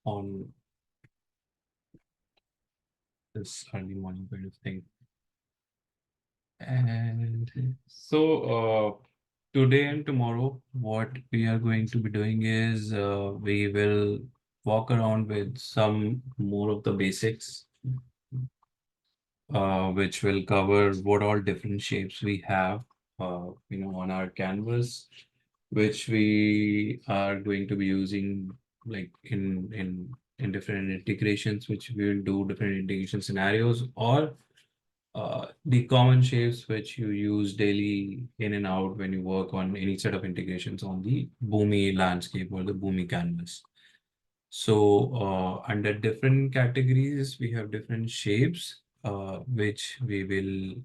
on this early morning kind of thing. And today and tomorrow, what we are going to be doing is we will walk around with some more of the basics, which will cover what all different shapes we have, on our canvas, which we are going to be using like in different integrations, which we will do different integration scenarios, or the common shapes which you use daily in and out when you work on any set of integrations on the Boomi landscape or the Boomi canvas. So under different categories, we have different shapes, which we will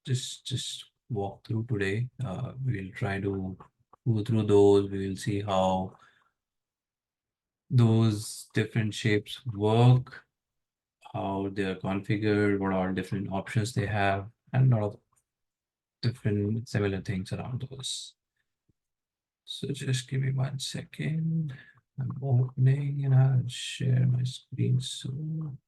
just walk through today. We'll try to go through those. We will see how those different shapes work, how they are configured, what are different options they have, and a lot of different similar things around those. So just give me 1 second. I'm opening and I'll share my screen soon.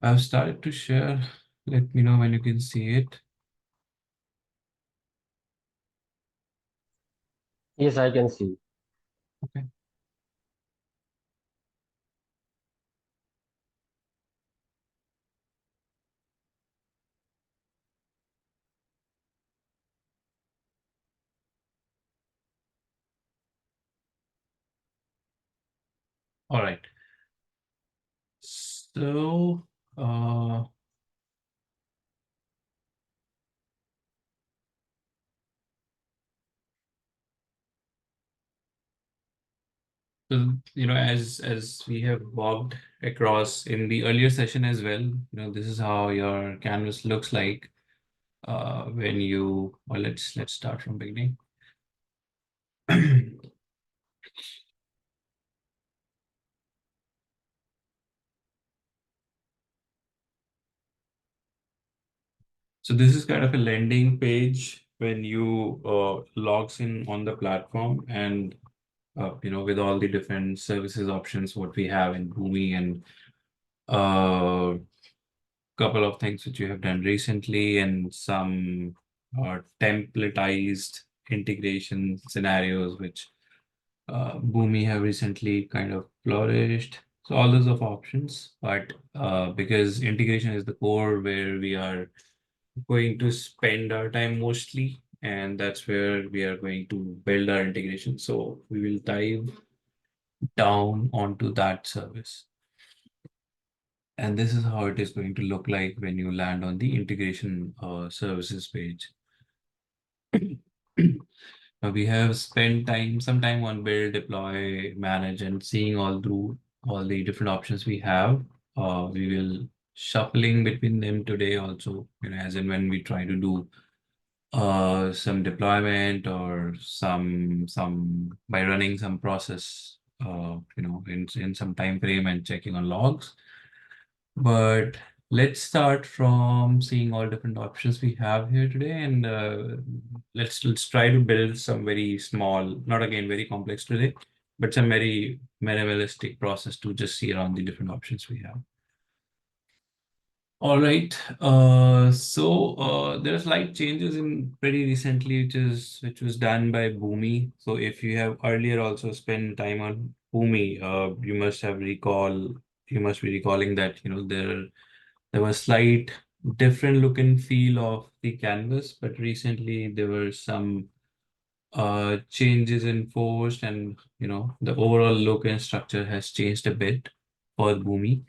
I've started to share. Let me know when you can see it. Yes, I can see. Okay. All right. So, uh, as we have walked across in the earlier session as well, this is how your canvas looks like when you. Well, let's start from beginning. So this is kind of a landing page when you logs in on the platform, and with all the different services options what we have in Boomi, and couple of things which you have done recently, and some templatized integration scenarios which Boomi have recently kind of flourished. So all those of options, but because integration is the core where we are going to spend our time mostly, and that's where we are going to build our integration. So we will dive down onto that service. And this is how it is going to look like when you land on the integration services page. We have spent some time on build, deploy, manage, and seeing all through all the different options we have. We will shuffling between them today also, as in when we try to do some deployment or some by running some process, in some time frame and checking on logs. But let's start from seeing all different options we have here today, and let's try to build some very small, not again very complex today, but some very minimalistic process to just see around the different options we have. All right. There are slight changes in pretty recently, which was done by Boomi. So if you have earlier also spent time on Boomi, you must be recalling that there was slight different look and feel of the canvas, but recently there were some changes enforced, and the overall look and structure has changed a bit for Boomi.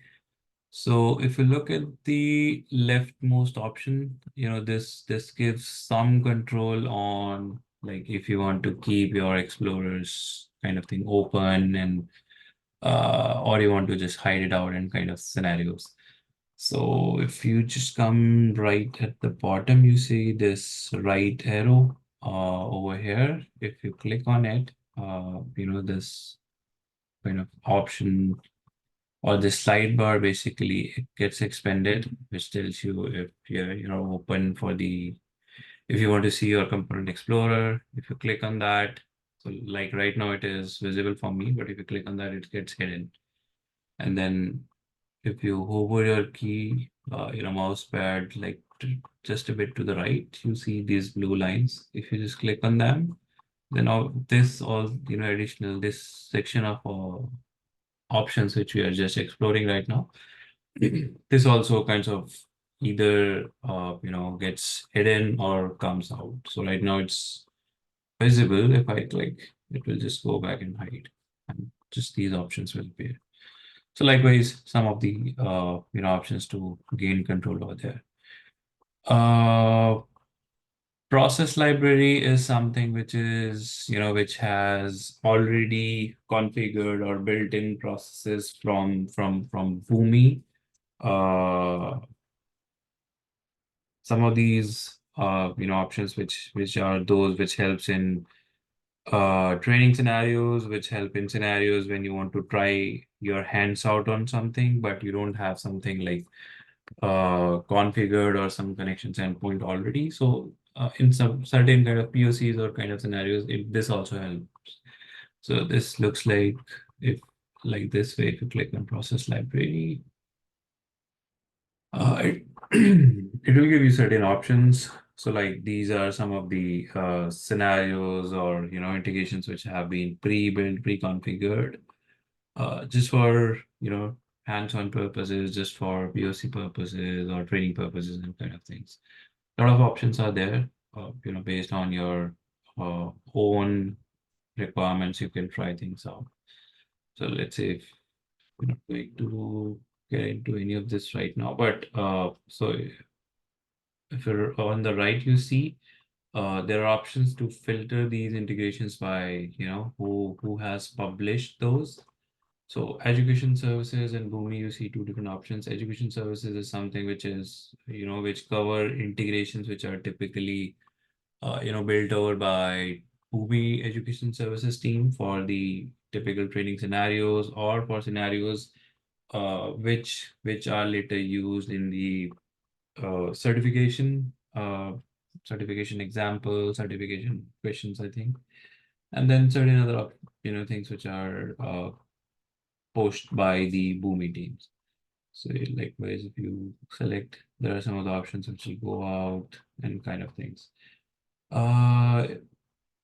So if you look at the leftmost option, this gives some control on, like, if you want to keep your explorers kind of thing open, and or you want to just hide it out in kind of scenarios. So if you just come right at the bottom, you see this right arrow over here. If you click on it, this kind of option, or the sidebar, basically it gets expanded, which tells you if you're open for the, if you want to see your component explorer. If you click on that, so like right now it is visible for me, but if you click on that, it gets hidden. And then if you hover your key, mouse pad, like just a bit to the right, you see these blue lines. If you just click on them, then all this, all additional, this section of options which we are just exploring right now, this also kinds of either gets hidden or comes out. So right now it's visible. If I click, it will just go back and hide, and just these options will appear. So likewise, some of the options to gain control over there. Process library is something which is, which has already configured or built-in processes from Boomi. Some of these options which are those which helps in training scenarios, which help in scenarios when you want to try your hands out on something, but you don't have something like configured or some connections endpoint already. So in some certain kind of POCs or kind of scenarios, this also helps. So this looks like, if like this way, if you click on process library, it, it will give you certain options. So like these are some of the scenarios or integrations which have been pre-built, pre-configured, just for hands-on purposes, just for POC purposes or training purposes and kind of things. A lot of options are there, based on your own requirements. You can try things out. So let's say if we're not going to get into any of this right now, but so if you're on the right, you see there are options to filter these integrations by who has published those. So education services and Boomi, you see two different options. Education services is something which is, which cover integrations which are typically, built over by Boomi education services team for the typical training scenarios, or for scenarios which are later used in the certification example, certification questions, I think. And then certain other, things which are pushed by the Boomi teams. So likewise, if you select, there are some of the options which will go out and kind of things.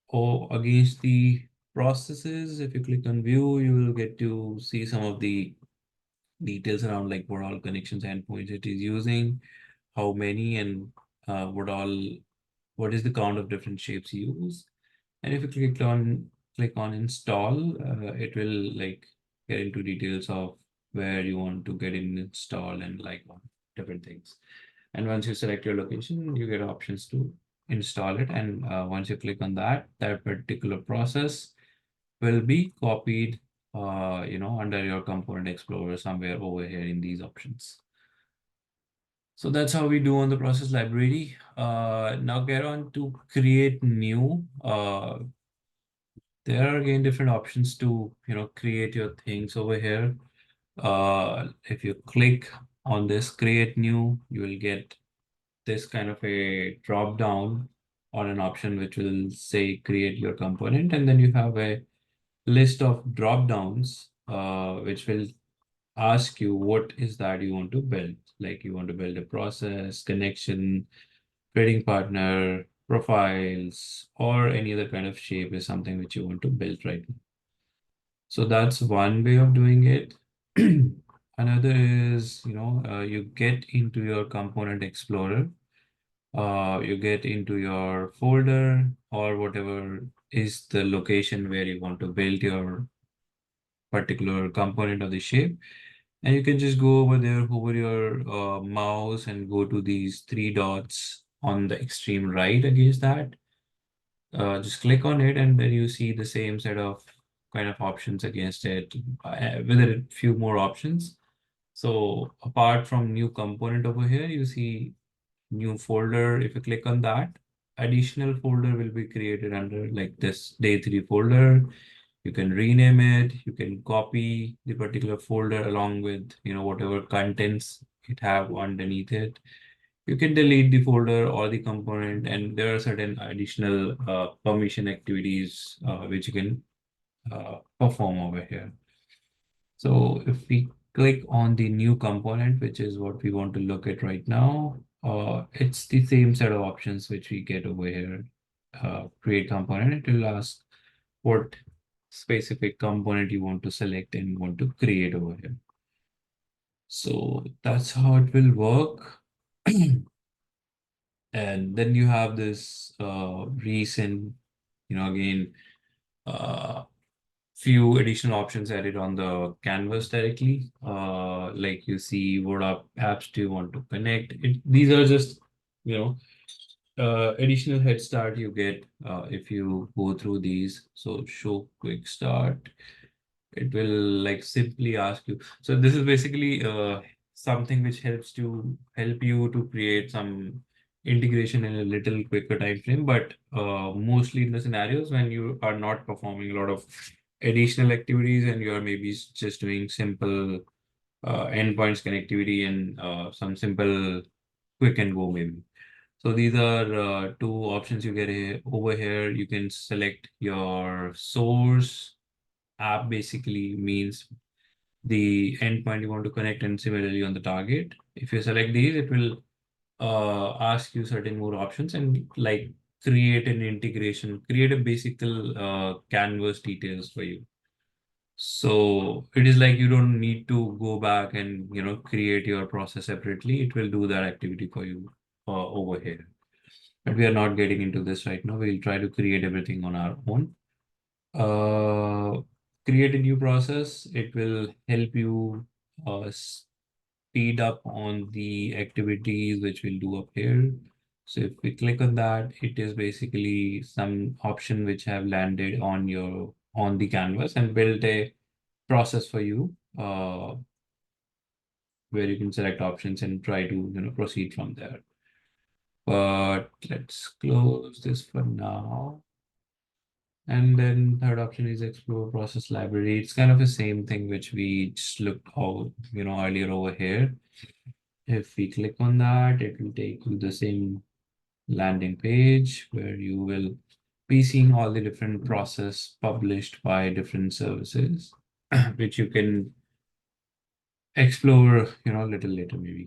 Or against the processes, if you click on view, you will get to see some of the details around, like what all connections endpoints it is using, how many, and what is the count of different shapes you use. And if you click on install, it will like get into details of where you want to get in install and like different things. And once you select your location, you get options to install it. And once you click on that, that particular process will be copied, under your component explorer somewhere over here in these options. So that's how we do on the process library. Now get on to create new. There are again different options to create your things over here. If you click on this create new, you will get this kind of a drop down on an option which will say create your component, and then you have a list of drop downs which will ask you what is that you want to build. Like you want to build a process, connection, trading partner, profiles, or any other kind of shape is something which you want to build right now. So that's one way of doing it. Another is, you get into your component explorer, you get into your folder or whatever is the location where you want to build your particular component of the shape. And you can just go over there, hover your mouse and go to these three dots on the extreme right against that. Just click on it and then you see the same set of kind of options against it, with a few more options. So apart from new component over here, you see new folder. If you click on that, additional folder will be created under like this day 3 folder. You can rename it. You can copy the particular folder along with, whatever contents it have underneath it. You can delete the folder or the component, and there are certain additional permission activities which you can perform over here. So if we click on the new component, which is what we want to look at right now, it's the same set of options which we get over here. Create component, it will ask what specific component you want to select and want to create over here. So that's how it will work. And then you have this recent, again, uh, few additional options added on the canvas directly. Like you see, what apps do you want to connect? These are just, you know, additional head start you get if you go through these. So show quick start. It will like simply ask you. So this is basically something which help you to create some integration in a little quicker time frame, but mostly in the scenarios when you are not performing a lot of additional activities and you are maybe just doing simple endpoints connectivity and some simple quick and go maybe. So these are two options you get here. Over here. You can select your source. App basically means the endpoint you want to connect, and similarly on the target. If you select these, it will ask you certain more options and like create an integration, create a basic canvas details for you. So it is like you don't need to go back and create your process separately. It will do that activity for you over here. But we are not getting into this right now. We'll try to create everything on our own. Uh, Create a new process. It will help you speed up on the activities which we'll do up here. So if we click on that, it is basically some option which have landed on the canvas and built a process for you where you can select options and try to proceed from there. But let's close this for now. And then third option is explore process library. It's kind of the same thing which we just looked out, earlier over here. If we click on that, it will take you the same landing page where you will be seeing all the different process published by different services, which you can explore, a little later maybe.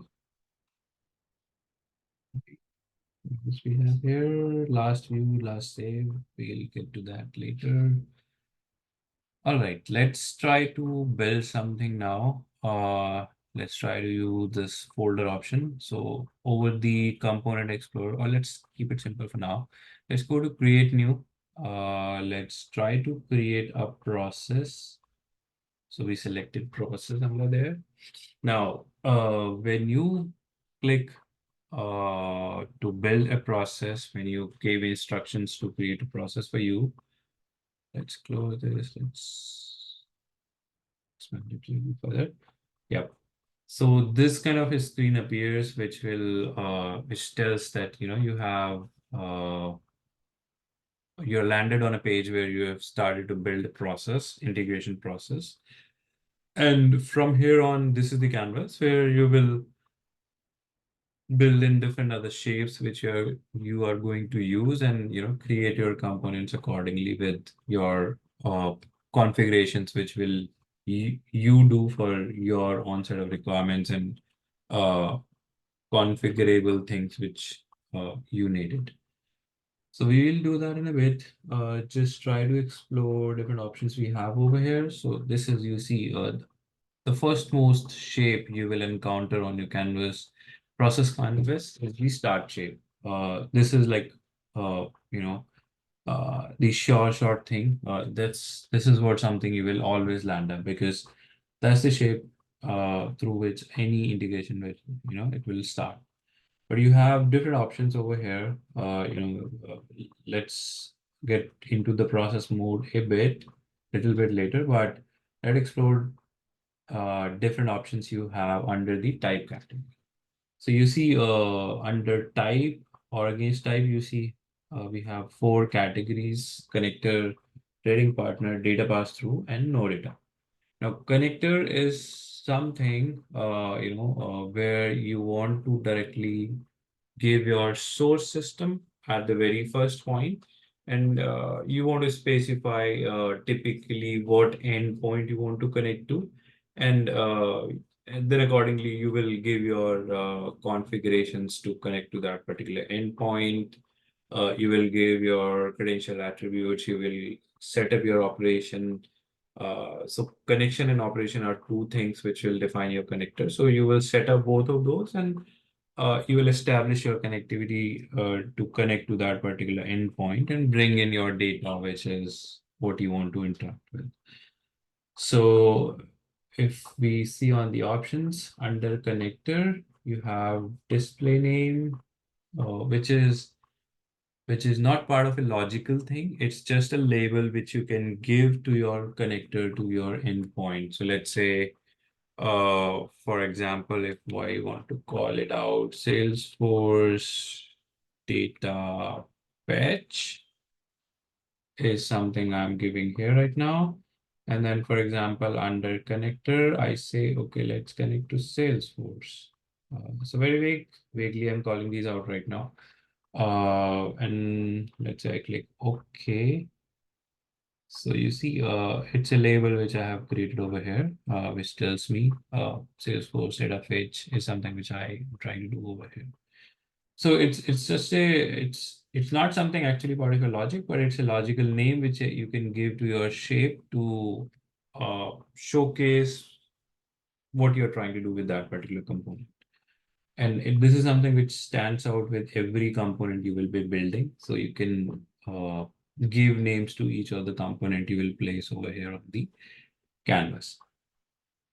This we have here, last view, last save. We'll get to that later. All right, let's try to build something now. Let's try to use this folder option. So over the component explorer, or let's keep it simple for now. Let's go to create new. Let's try to create a process. So we selected process under there. Now, when you click to build a process, when you gave instructions to create a process for you, let's close this. Let's expand it a little further. Yep. So this kind of a screen appears, which tells that you have you're landed on a page where you have started to build a process, integration process. And from here on, this is the canvas where you will build in different other shapes which you are going to use, and create your components accordingly with your configurations which will you do for your own set of requirements and uh, configurable things which you needed. So we will do that in a bit. Just try to explore different options we have over here. So this is, you see, the first most shape you will encounter on your canvas, process canvas, is the start shape. This is like, the short thing. This is what something you will always land at, because that's the shape through which any integration will, it will start. But you have different options over here. Let's get into the process mode little bit later, but let's explore different options you have under the type category. So you see under type or against type, you see we have four categories: connector, trading partner, data pass-through, and no data. Now, connector is something where you want to directly give your source system at the very first point, and you want to specify typically what endpoint you want to connect to, and then accordingly you will give your configurations to connect to that particular endpoint. You will give your credential attributes, you will set up your operation. So connection and operation are two things which will define your connector. So you will set up both of those, and you will establish your connectivity to connect to that particular endpoint and bring in your data, which is what you want to interact with. So if we see on the options under connector, you have display name, which is not part of a logical thing. It's just a label which you can give to your connector to your endpoint. So let's say, for example, if I want to call it out, Salesforce data fetch is something I'm giving here right now. And then, for example, under connector, I say, okay, let's connect to Salesforce. So very vaguely, I'm calling these out right now. And let's say I click OK. So you see, it's a label which I have created over here, which tells me Salesforce data fetch is something which I'm trying to do over here. So it's just it's not something actually part of your logic, but it's a logical name which you can give to your shape to showcase what you're trying to do with that particular component. And this is something which stands out with every component you will be building. So you can give names to each of the component you will place over here on the canvas.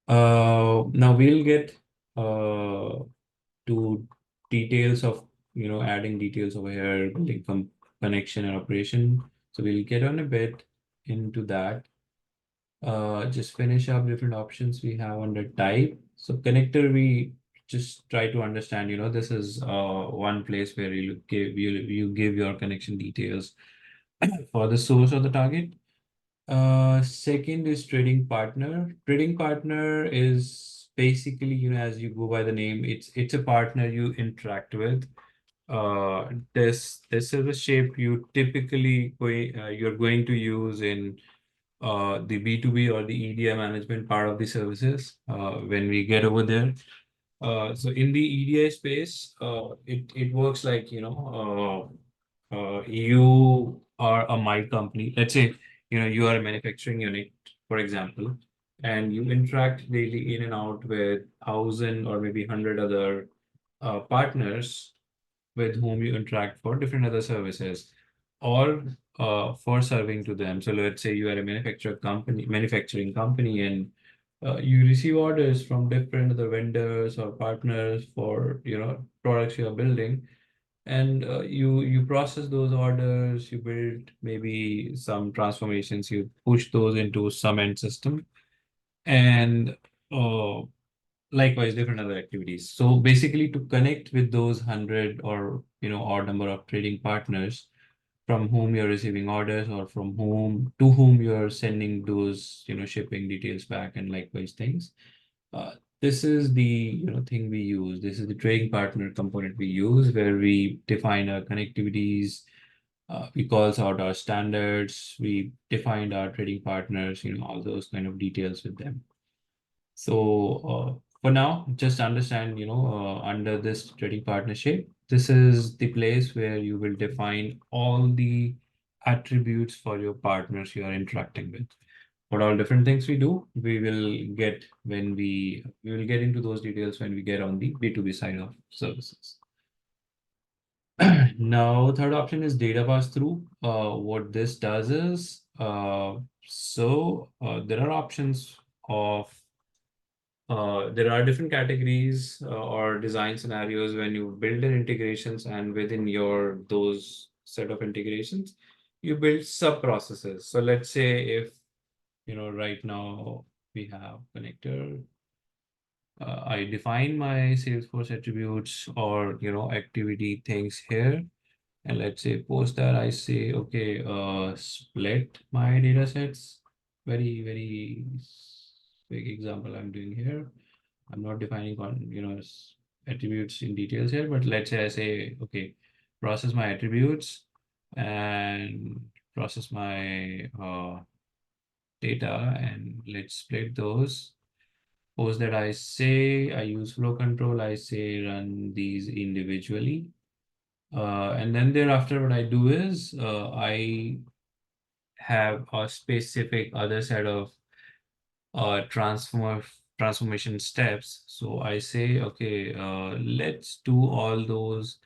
Now we'll get to details of, adding details over here, building from connection and operation. So we'll get on a bit into that. Just finish up different options we have under type. So connector, we just try to understand, this is one place where you give your connection details for the source or the target. Second is trading partner. Trading partner is basically, as you go by the name, it's a partner you interact with. This is a shape you typically you're going to use in the B2B or the EDI management part of the services when we get over there. So in the EDI space, it works like, you are a my company. Let's say, you are a manufacturing unit, for example, and you interact daily in and out with 1,000 or maybe 100 other partners with whom you interact for different other services or for serving to them. So let's say you are a manufacturing company, and you receive orders from different other vendors or partners for products you are building, and you process those orders, you build maybe some transformations, you push those into some end system, and uh, likewise different other activities. So basically, to connect with those 100 or odd number of trading partners from whom you're receiving orders, or from whom to whom you're sending those shipping details back, and likewise things, uh, this is the thing we use. This is the trading partner component we use, where we define our connectivities, we calls out our standards, we defined our trading partners, all those kind of details with them. So for now, just understand, under this trading partnership, this is the place where you will define all the attributes for your partners you are interacting with. What all different things we do, we will get when we will get into those details when we get on the B2B side of services. Now, third option is data pass through. What this does is, there are options of there are different categories or design scenarios when you build an integrations, and within your those set of integrations, you build sub processes. So let's say if right now we have connector. I define my Salesforce attributes or activity things here. And let's say post that I say, okay, split my data sets. Very, very big example I'm doing here. I'm not defining on, attributes in details here, but let's say I say, okay, process my attributes and process my data, and let's split those. Suppose that I say I use flow control, I say run these individually. And then thereafter, what I do is I have a specific other set of transformation steps. So I say, okay, let's do all those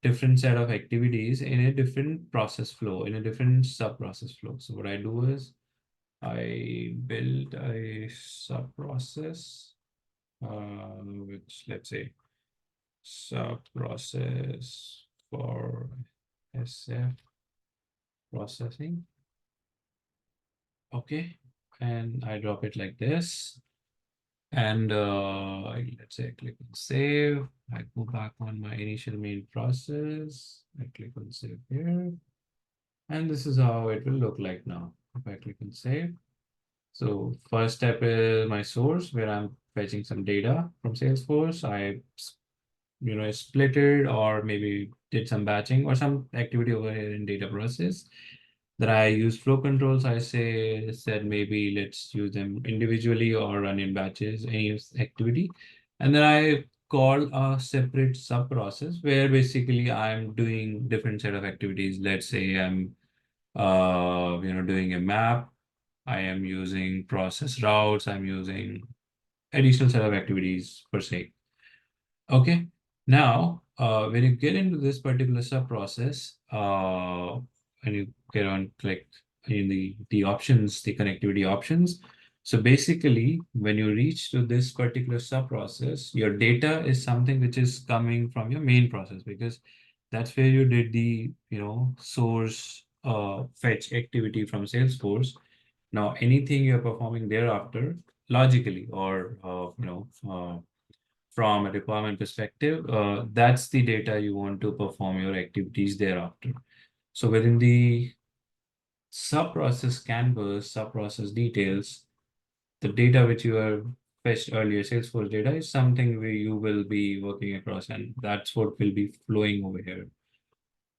different set of activities in a different process flow, in a different sub process flow. So what I do is I build a sub process, which let's say sub process for SF processing. Okay, and I drop it like this. And let's say I click on save. I go back on my initial main process. I click on save here. And this is how it will look like now. If I click on save. So first step is my source where I'm fetching some data from Salesforce. I split it or maybe did some batching or some activity over here in data process. That I use flow controls. I said maybe let's use them individually or run in batches, any activity. And then I call a separate sub process where basically I'm doing different set of activities. Let's say I'm doing a map. I am using process routes. I'm using additional set of activities per se. Okay. Now, when you get into this particular sub process, and you get on click in the options, the connectivity options. So basically, when you reach to this particular sub process, your data is something which is coming from your main process, because that's where you did the source fetch activity from Salesforce. Now, anything you're performing thereafter, logically or from a requirement perspective, that's the data you want to perform your activities thereafter. So within the sub-process canvas, sub-process details, the data which you have fetched earlier, Salesforce data, is something where you will be working across, and that's what will be flowing over here.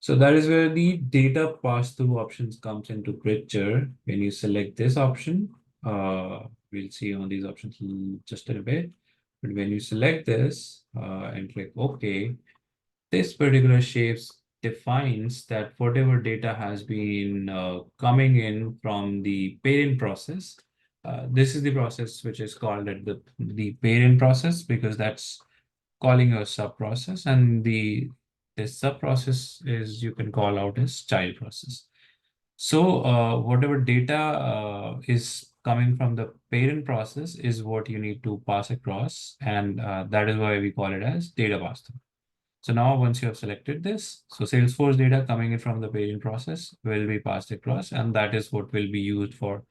So that is where the data pass-through options comes into picture. When you select this option, we'll see on these options just in a bit. But when you select this and click OK, this particular shapes defines that whatever data has been coming in from the parent process, this is the process which is called at the parent process, because that's calling a sub process, and this sub process is, you can call out as child process. So whatever data is coming from the parent process is what you need to pass across, and that is why we call it as data pass-through. So now once you have selected this, so Salesforce data coming in from the parent process will be passed across, and that is what will be used for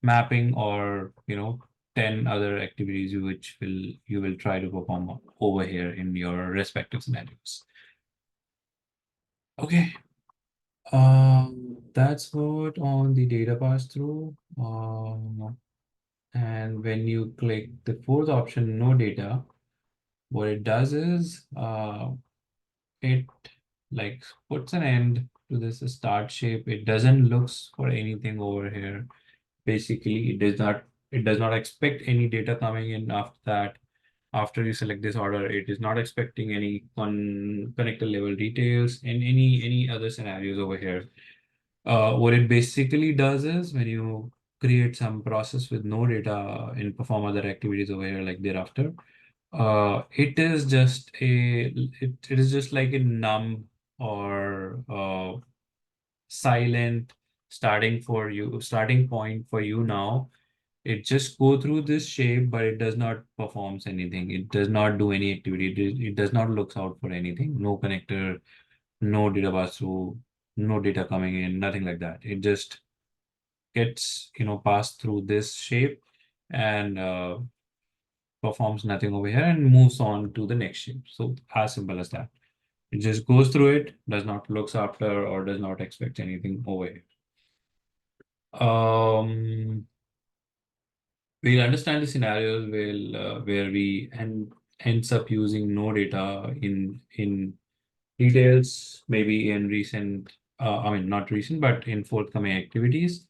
mapping or 10 other activities which you will try to perform over here in your respective scenarios. Okay. That's what on the data pass through. And when you click the fourth option, no data, what it does is it like puts an end to this start shape. It doesn't looks for anything over here. Basically, it does not expect any data coming in after that. After you select this order, it is not expecting any connector level details and any other scenarios over here. What it basically does is when you create some process with no data and perform other activities over here like thereafter, it is just it is just like a numb or silent starting point for you now, It just go through this shape, but it does not performs anything. It does not do any activity. It does not looks out for anything. No connector, no data pass through, no data coming in, nothing like that. It just gets, passed through this shape and performs nothing over here and moves on to the next shape. So as simple as that. It just goes through it, does not looks after or does not expect anything over here. We'll understand the scenarios where we ends up using no data in details, maybe in recent, I mean not recent, but in forthcoming activities.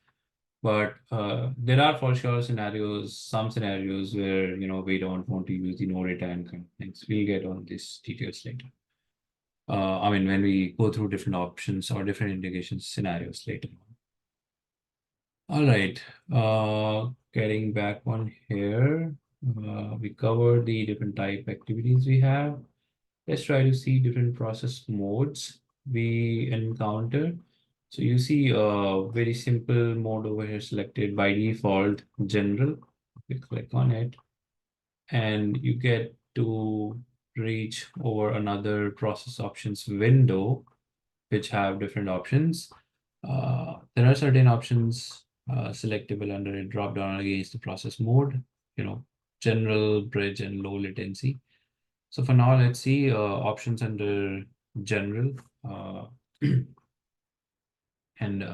But there are for sure scenarios, some scenarios where we don't want to use the no data and kind of things. We'll get on these details later. I mean when we go through different options or different integration scenarios later. All right, getting back on here, we covered the different type activities we have. Let's try to see different process modes we encounter. So you see a very simple mode over here selected by default, general. We click on it and you get to reach over another process options window, which have different options. There are certain options selectable under a drop down against the process mode, general, bridge, and low latency. So for now, let's see options under general uh, and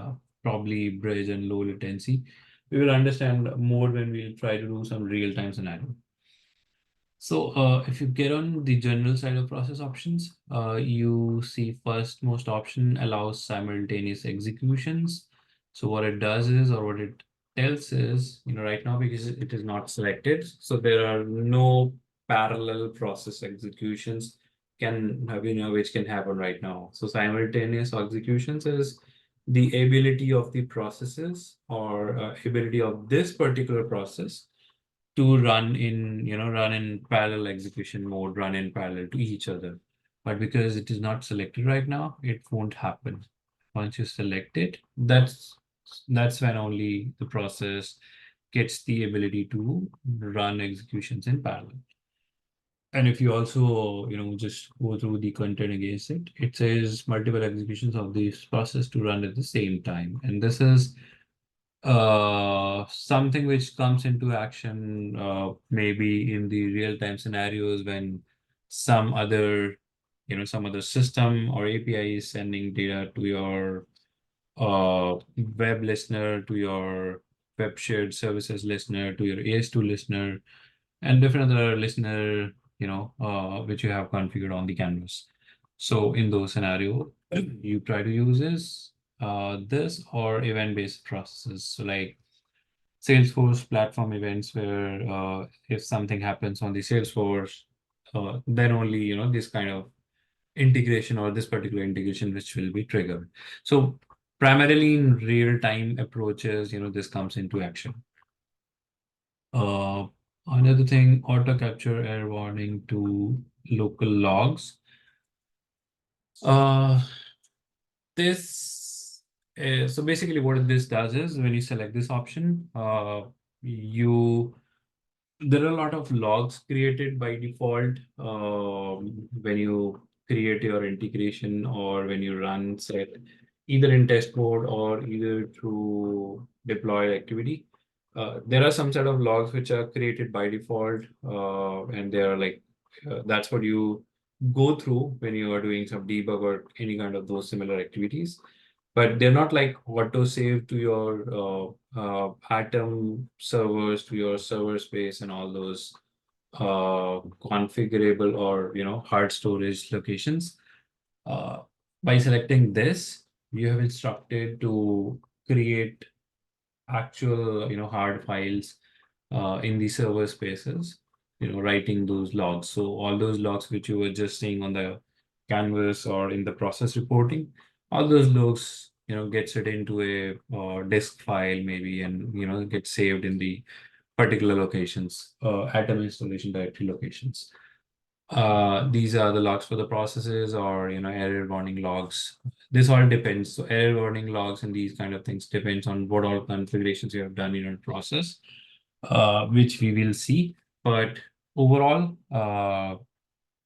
probably bridge and low latency. We will understand more when we try to do some real-time scenario. So if you get on the general side of process options, you see first most option allows simultaneous executions. So what it does is, or what it tells is, right now because it is not selected, so there are no parallel process executions can have, which can happen right now. So simultaneous executions is the ability of the processes or ability of this particular process to run in parallel execution mode, run in parallel to each other. But because it is not selected right now, it won't happen. Once you select it, that's when only the process gets the ability to run executions in parallel. And if you also, just go through the content against it, it says multiple executions of this process to run at the same time. And this is something which comes into action maybe in the real-time scenarios when some other some other system or API is sending data to your web listener, to your web shared services listener, to your AS2 listener, and different other listener which you have configured on the canvas. So in those scenarios you try to use this or event-based processes. So like Salesforce platform events where if something happens on the Salesforce, then only this kind of integration or this particular integration which will be triggered. So primarily in real-time approaches, this comes into action. Uh, Another thing, auto capture error warning to local logs. Uh, this so basically what this does is when you select this option, you there are a lot of logs created by default when you create your integration or when you run set either in test mode or either through deploy activity. There are some set of logs which are created by default and they are like that's what you go through when you are doing some debug or any kind of those similar activities, but they're not like auto save to your Atom servers, to your server space and all those configurable or hard storage locations. Uh, by selecting this, you have instructed to create actual hard files in the server spaces, writing those logs. So all those logs which you were just seeing on the canvas or in the process reporting, all those logs get set into a disk file maybe, and get saved in the particular locations, Atom installation directory locations. These are the logs for the processes or error warning logs. This all depends. So error warning logs and these kind of things depends on what all configurations you have done in your process. which we will see. But overall,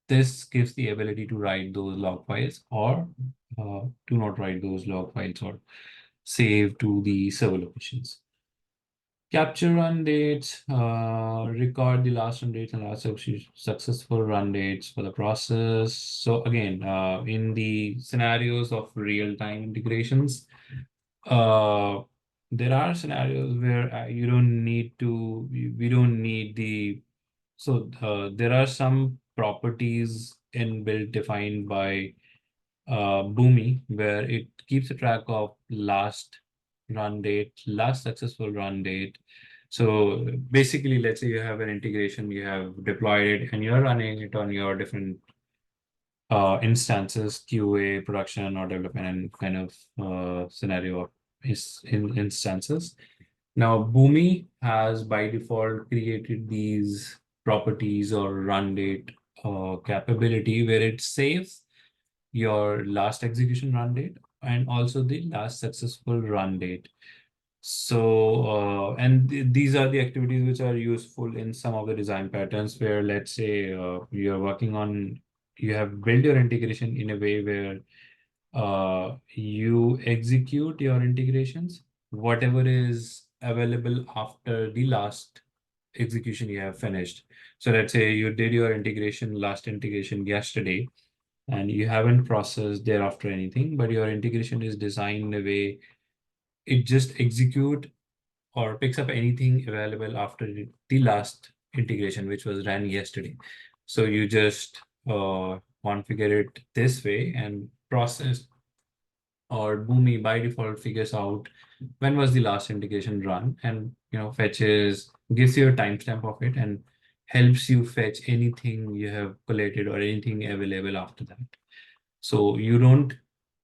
this gives the ability to write those log files or do not write those log files or save to the server locations. Capture run dates, record the last run dates and last successful run dates for the process. So again, in the scenarios of real-time integrations, uh, there are scenarios where you don't need to, we don't need the, so there are some properties inbuilt defined by Boomi, where it keeps a track of last run date, last successful run date. So basically, let's say you have an integration, you have deployed it, and you're running it on your different instances, QA, production, or development, and kind of scenario of instances. Now, Boomi has by default created these properties or run date capability where it saves your last execution run date and also the last successful run date. So, and these are the activities which are useful in some of the design patterns where, let's say, you're working on, you have built your integration in a way where you execute your integrations, whatever is available after the last execution you have finished. So let's say you did your integration, last integration yesterday, and you haven't processed thereafter anything, but your integration is designed in a way it just execute or picks up anything available after the last integration, which was ran yesterday. So you just configure it this way and process, or Boomi by default figures out when was the last integration run, and fetches, gives you a timestamp of it and helps you fetch anything you have collated or anything available after that. So you don't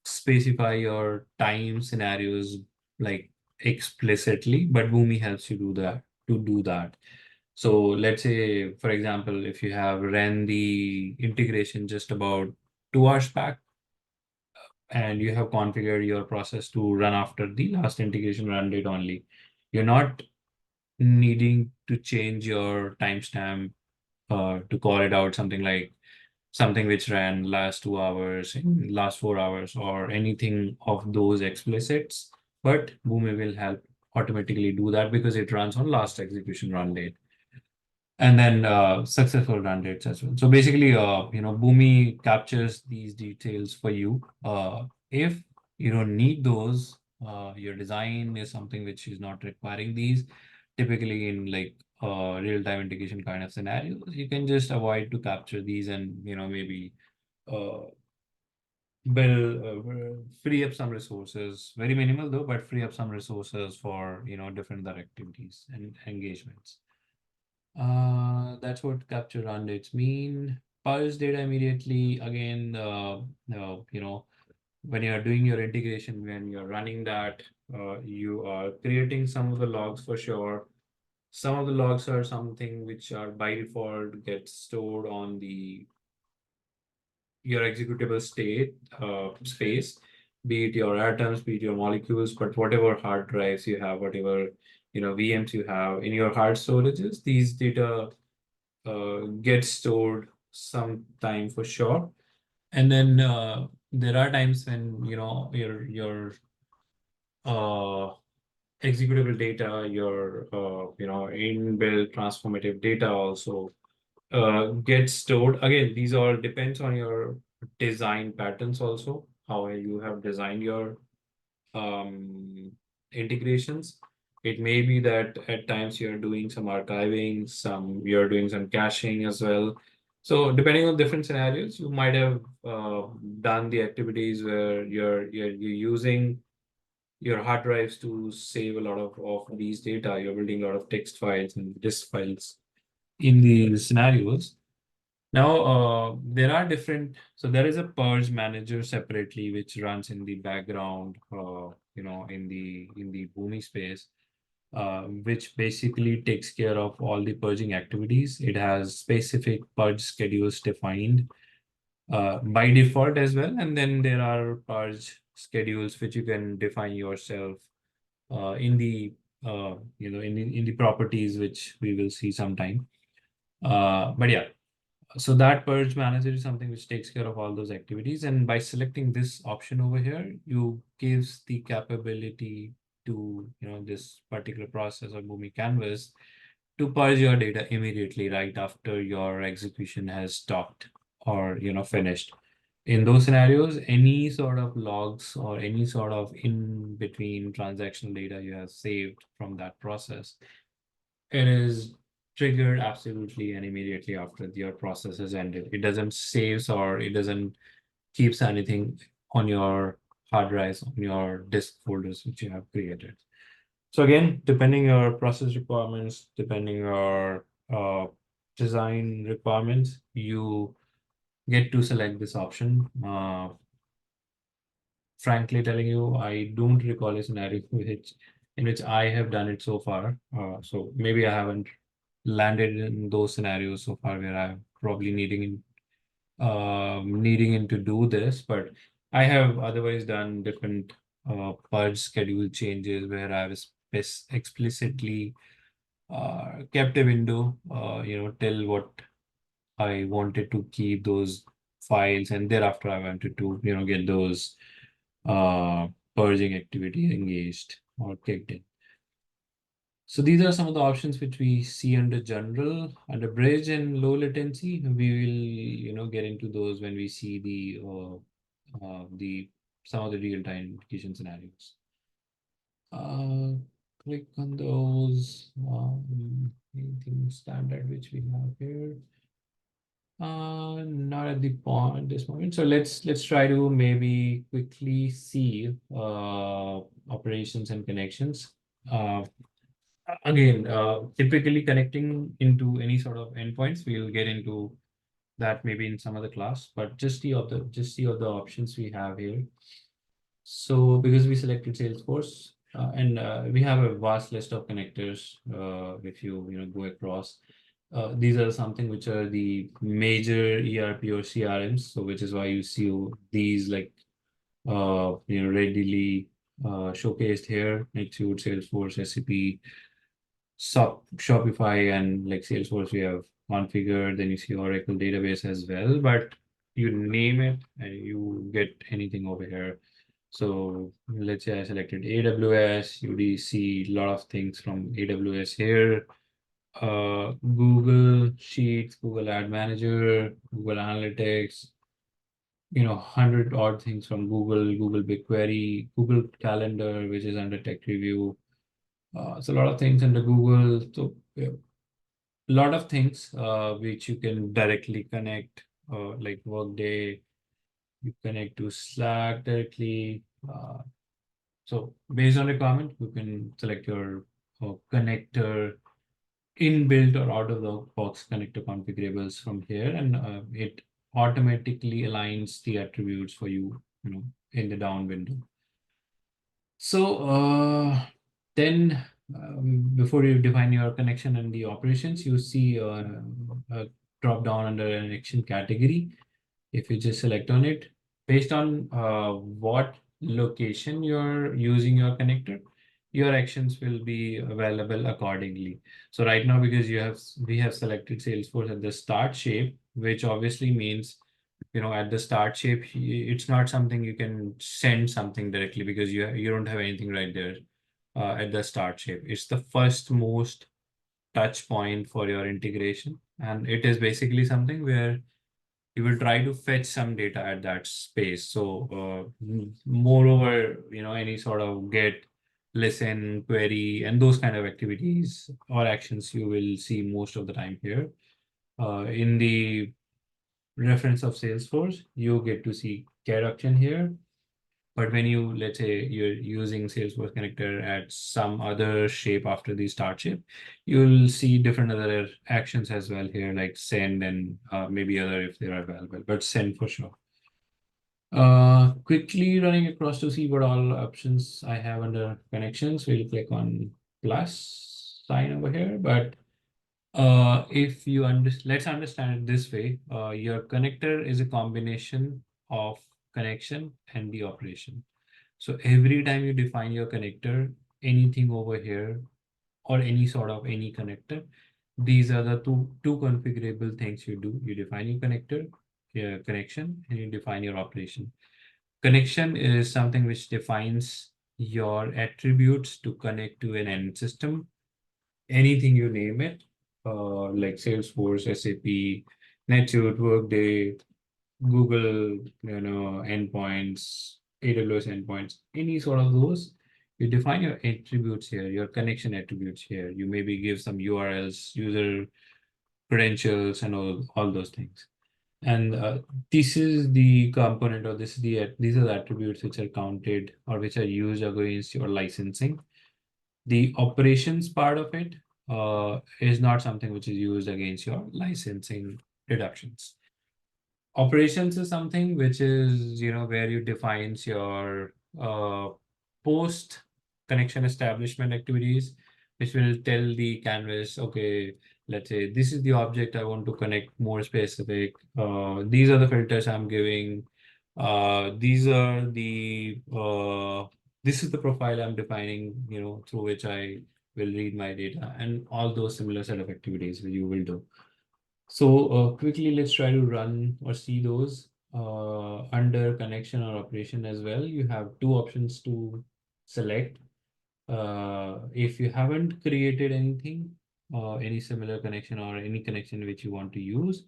specify your time scenarios like explicitly, but Boomi helps you do that. So let's say, for example, if you have ran the integration just about 2 hours back, and you have configured your process to run after the last integration run date only, you're not needing to change your timestamp to call it out something like something which ran last 2 hours, in last 4 hours, or anything of those explicits. But Boomi will help automatically do that because it runs on last execution run date. And then successful run rates as well. So basically, Boomi captures these details for you. If you don't need those, your design is something which is not requiring these. Typically, in like real-time integration kind of scenarios, you can just avoid to capture these and maybe uh, build free up some resources. Very minimal though, but free up some resources for different other activities and engagements. That's what capture run dates mean. Pulse data immediately. Again, when you are doing your integration, when you're running that, you are creating some of the logs for sure. Some of the logs are something which are by default get stored on the your executable state space, be it your atoms, be it your molecules, but whatever hard drives you have, whatever VMs you have in your hard storages, these data get stored sometime for sure. And then there are times when your uh, executable data, your inbuilt transformative data also gets stored. Again, these all depends on your design patterns also, how you have designed your um, integrations. It may be that at times you're doing some archiving, you're doing some caching as well. So depending on different scenarios, you might have done the activities where you're using your hard drives to save a lot of these data. You're building a lot of text files and disk files in these scenarios. Now, there are different, so there is a purge manager separately, which runs in the background, in the Boomi space, which basically takes care of all the purging activities. It has specific purge schedules defined by default as well. And then there are purge schedules which you can define yourself in the in the properties, which we will see sometime. But yeah, so that purge manager is something which takes care of all those activities. And by selecting this option over here, you gives the capability to, this particular process or Boomi canvas to purge your data immediately right after your execution has stopped or, finished. In those scenarios, any sort of logs or any sort of in between transactional data you have saved from that process, it is triggered absolutely and immediately after your process has ended. It doesn't saves or it doesn't keeps anything on your hard drives, on your disk folders which you have created. So again, depending your process requirements, depending your design requirements, you get to select this option. Frankly telling you, I don't recall a scenario in which I have done it so far. So maybe I haven't landed in those scenarios so far where I'm probably needing in to do this, but I have otherwise done different purge schedule changes where I've explicitly kept a window, till what I wanted to keep those files, and thereafter I wanted to, get those uh, purging activity engaged or kicked in. So these are some of the options which we see under general. Under bridge and low latency, we will, get into those when we see the some of the real-time application scenarios. Click on those. Anything standard which we have here. Not at the point this moment. So let's try to maybe quickly see operations and connections. Again, typically connecting into any sort of endpoints, we'll get into that maybe in some other class, but just see of the options we have here. So because we selected Salesforce, and we have a vast list of connectors, if you go across. These are something which are the major ERP or CRMs, so which is why you see these like readily showcased here. Nextdoor, Salesforce, SAP, Shopify, and like Salesforce we have configured. Then you see Oracle database as well, but you name it and you get anything over here. So let's say I selected AWS, you see a lot of things from AWS here. Google Sheets, Google Ad Manager, Google Analytics, 100 odd things from Google BigQuery, Google Calendar, which is under tech review. So a lot of things under Google. So yeah, a lot of things which you can directly connect, like Workday, you connect to Slack directly. So based on requirement, you can select your connector inbuilt or out of the box connector configurables from here, and it automatically aligns the attributes for you, in the down window. So then before you define your connection and the operations, you see a drop down under an action category. If you just select on it, based on what location you're using your connector, your actions will be available accordingly. So right now, because we have selected Salesforce at the start shape, which obviously means, at the start shape, it's not something you can send something directly because you don't have anything right there at the start shape. It's the first most touch point for your integration, and it is basically something where you will try to fetch some data at that space. So moreover, any sort of get, listen, query, and those kind of activities or actions you will see most of the time here. In the reference of Salesforce, you get to see get option here. But when let's say you're using Salesforce connector at some other shape after the start shape, you'll see different other actions as well here, like send and maybe other if they are available, but send for sure. Quickly running across to see what all options I have under connections. We'll click on plus sign over here, but if you let's understand it this way. Your connector is a combination of connection and the operation. So every time you define your connector, anything over here or any sort of any connector. These are the two configurable things you do. You define your connector, your connection, and you define your operation. Connection is something which defines your attributes to connect to an end system, anything you name it, like Salesforce, SAP, NetSuite, Workday, Google, endpoints, AWS endpoints, any sort of those. You define your attributes here, your connection attributes here. You maybe give some URLs, user credentials, and all those things. And this is the component, or these are the attributes which are counted or which are used against your licensing. The operations part of it is not something which is used against your licensing deductions. Operations is something which is, where you defines your post connection establishment activities, which will tell the canvas, okay, let's say this is the object I want to connect more specific. These are the filters I'm giving. These are this is the profile I'm defining, through which I will read my data, and all those similar set of activities that you will do. So quickly, let's try to run or see those under connection or operation as well. You have two options to select. If you haven't created anything, any similar connection or any connection which you want to use,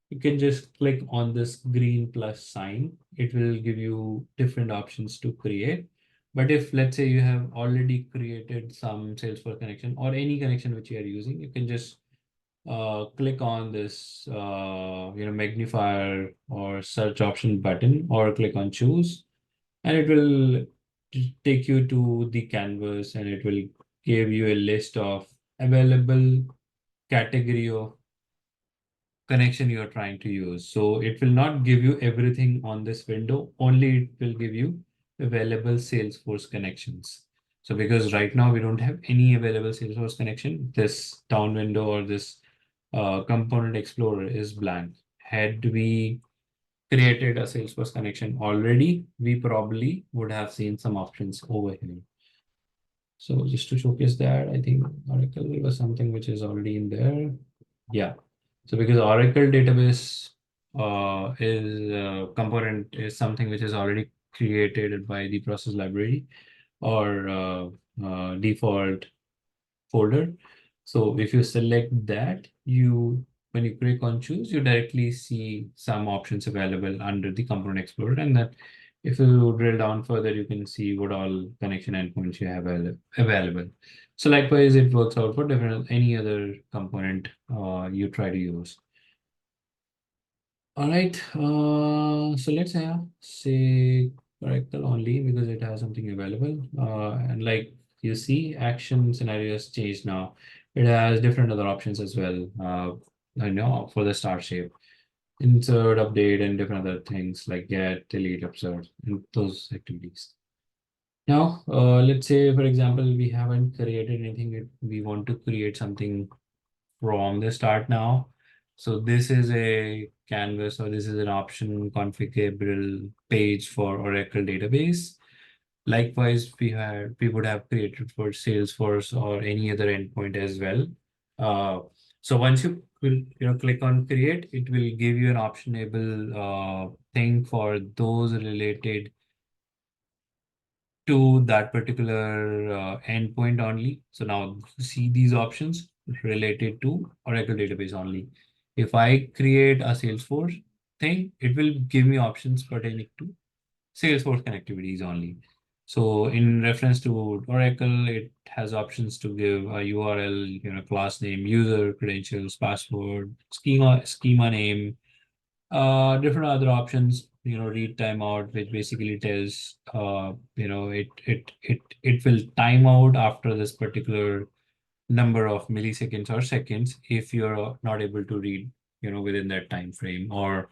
you can just click on this green plus sign. It will give you different options to create. But if, let's say, you have already created some Salesforce connection or any connection which you are using, you can just click on this magnifier or search option button, or click on choose, and it will take you to the canvas, and it will give you a list of available category of connection you are trying to use. So it will not give you everything on this window, only it will give you available Salesforce connections. So because right now we don't have any available Salesforce connection, this down window or this component explorer is blank. Had we created a Salesforce connection already, we probably would have seen some options over here. So just to showcase that, I think Oracle was something which is already in there. Yeah. So because Oracle database is component is something which is already created by the process library or default folder. So if you select that, when you click on choose, you directly see some options available under the component explorer, and that if you drill down further, you can see what all connection endpoints you have available. So likewise, it works out for different any other component you try to use. All right, so let's say Oracle only because it has something available. And like you see, action scenarios changed now. It has different other options as well. I know for the start shape, insert, update, and different other things like get, delete, observe, and those activities. Now, let's say, for example, we haven't created anything. We want to create something from the start now. So this is a canvas, or this is an option configurable page for Oracle database. Likewise, we would have created for Salesforce or any other endpoint as well. So once you will click on create, it will give you an optionable thing for those related to that particular endpoint only. So now see these options related to Oracle database only. If I create a Salesforce thing, it will give me options pertaining to Salesforce connectivities only. So in reference to Oracle, it has options to give a URL, class name, user credentials, password, schema name, different other options, read timeout, which basically tells it will time out after this particular number of milliseconds or seconds if you're not able to read within that time frame, or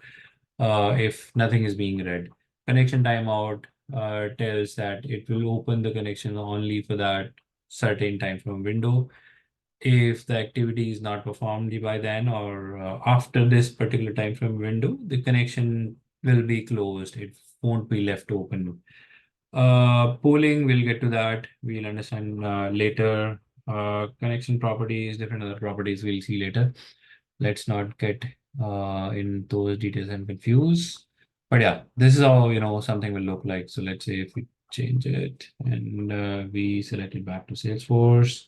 if nothing is being read. Connection timeout tells that it will open the connection only for that certain time frame window. If the activity is not performed by then, or after this particular time frame window, the connection will be closed. It won't be left open. Pooling, we'll get to that. We'll understand later. Connection properties, different other properties we'll see later. Let's not get in those details and confuse. But yeah, this is how something will look like. So let's say if we change it and we select it back to Salesforce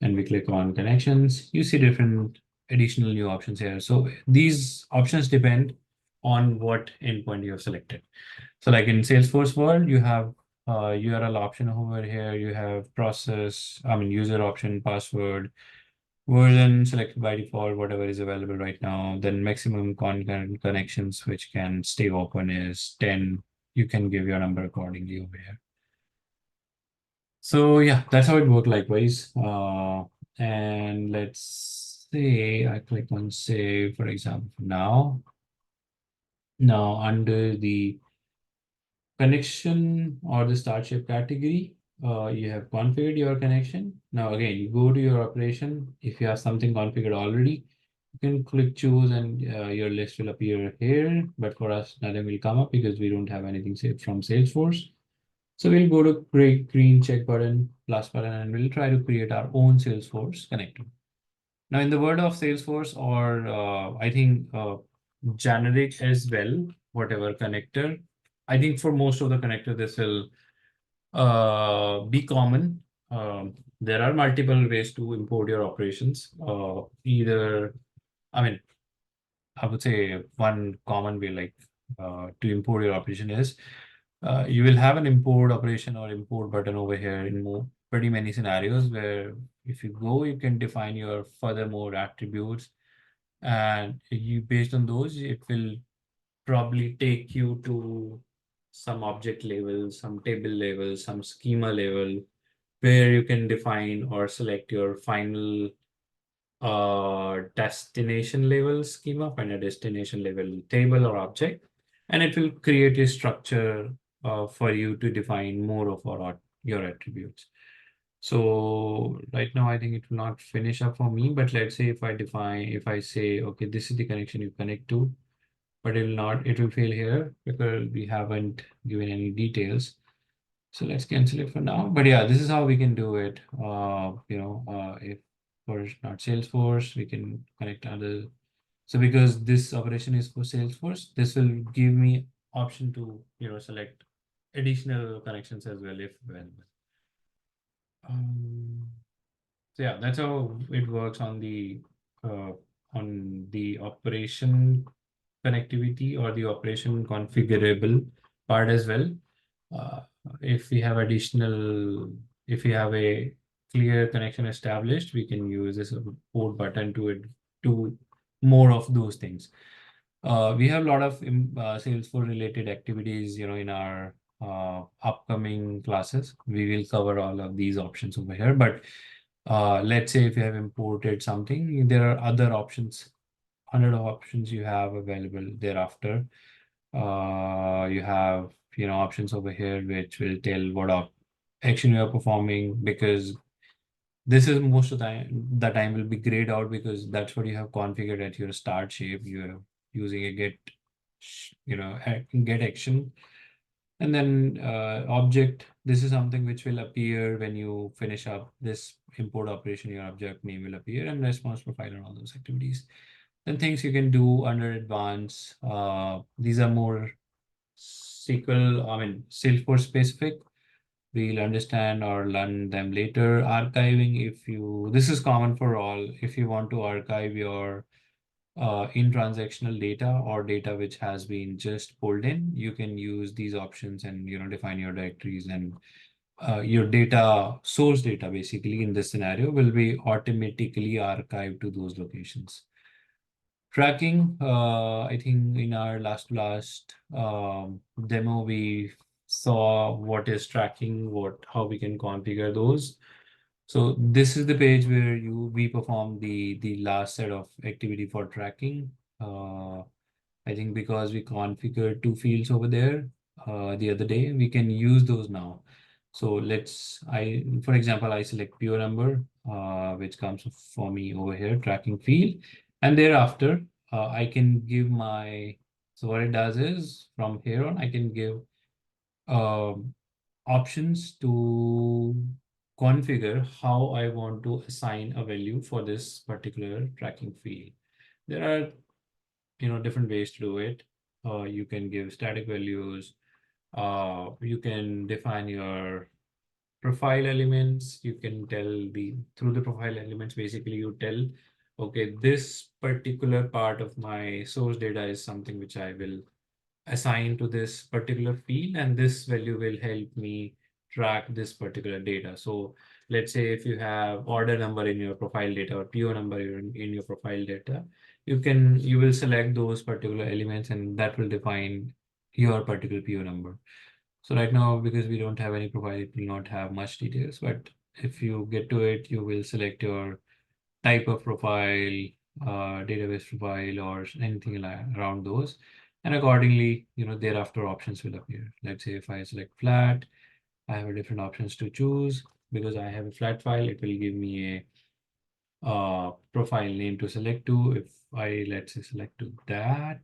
and we click on connections, you see different additional new options here. So these options depend on what endpoint you have selected. So like in Salesforce world, you have URL option over here. You have user option, password, version selected by default, whatever is available right now. Then maximum concurrent connections, which can stay open is 10. You can give your number accordingly over here. So yeah, that's how it worked likewise. And let's say I click on save, for example, now. Now under the connection or the start shape category, you have configured your connection. Now again, you go to your operation. If you have something configured already, you can click choose and your list will appear here. But for us, nothing will come up because we don't have anything saved from Salesforce. So we'll go to green check button, plus button, and we'll try to create our own Salesforce connector. Now, in the world of Salesforce, or I think generic as well, whatever connector, I think for most of the connector, this will be common. There are multiple ways to import your operations. Either, I mean, I would say one common way, like to import your operation is you will have an import operation or import button over here in pretty many scenarios where if you go, you can define your furthermore attributes, and you based on those, it will probably take you to some object level, some table level, some schema level, where you can define or select your final destination level schema, find a destination level table or object, and it will create a structure for you to define more of your attributes. So right now, I think it will not finish up for me, but let's say if I say, okay, this is the connection you connect to, but it will fail here because we haven't given any details. So let's cancel it for now. But yeah, this is how we can do it. If for not Salesforce, we can connect other. So because this operation is for Salesforce, this will give me option to select additional connections as well if available. So yeah, that's how it works on the operation connectivity or the operation configurable part as well. Uh, if we have if we have a clear connection established, we can use this port button to do more of those things. We have a lot of Salesforce related activities, in our upcoming classes. We will cover all of these options over here, but let's say if you have imported something, there are other options, 100 options you have available thereafter. You have options over here which will tell what action you are performing, because this is most of the time will be grayed out because that's what you have configured at your start shape. You are using a get action, and then object. This is something which will appear when you finish up this import operation. Your object name will appear and response profile and all those activities. Then things you can do under advanced. These are more Salesforce specific. We'll understand or learn them later. Archiving, this is common for all. If you want to archive your in transactional data or data which has been just pulled in, you can use these options and define your directories, and your source data basically in this scenario will be automatically archived to those locations. Tracking, I think in our last demo, we saw what is tracking, how we can configure those. So this is the page where we perform the last set of activity for tracking. I think because we configured two fields over there the other day, we can use those now. So for example, I select pure number, which comes for me over here, tracking field. And thereafter, I can give so what it does is from here on, I can give options to configure how I want to assign a value for this particular tracking field. There are, different ways to do it. You can give static values. You can define your profile elements. You can tell through the profile elements, basically you tell, okay, this particular part of my source data is something which I will assign to this particular field, and this value will help me track this particular data. So let's say if you have order number in your profile data or PO number in your profile data, you will select those particular elements, and that will define your particular PO number. So right now, because we don't have any profile, it will not have much details, but if you get to it, you will select your type of profile, database profile, or anything around those. And accordingly, thereafter options will appear. Let's say if I select flat, I have a different options to choose. Because I have a flat file, it will give me a profile name to select to. If I, let's say, select to that,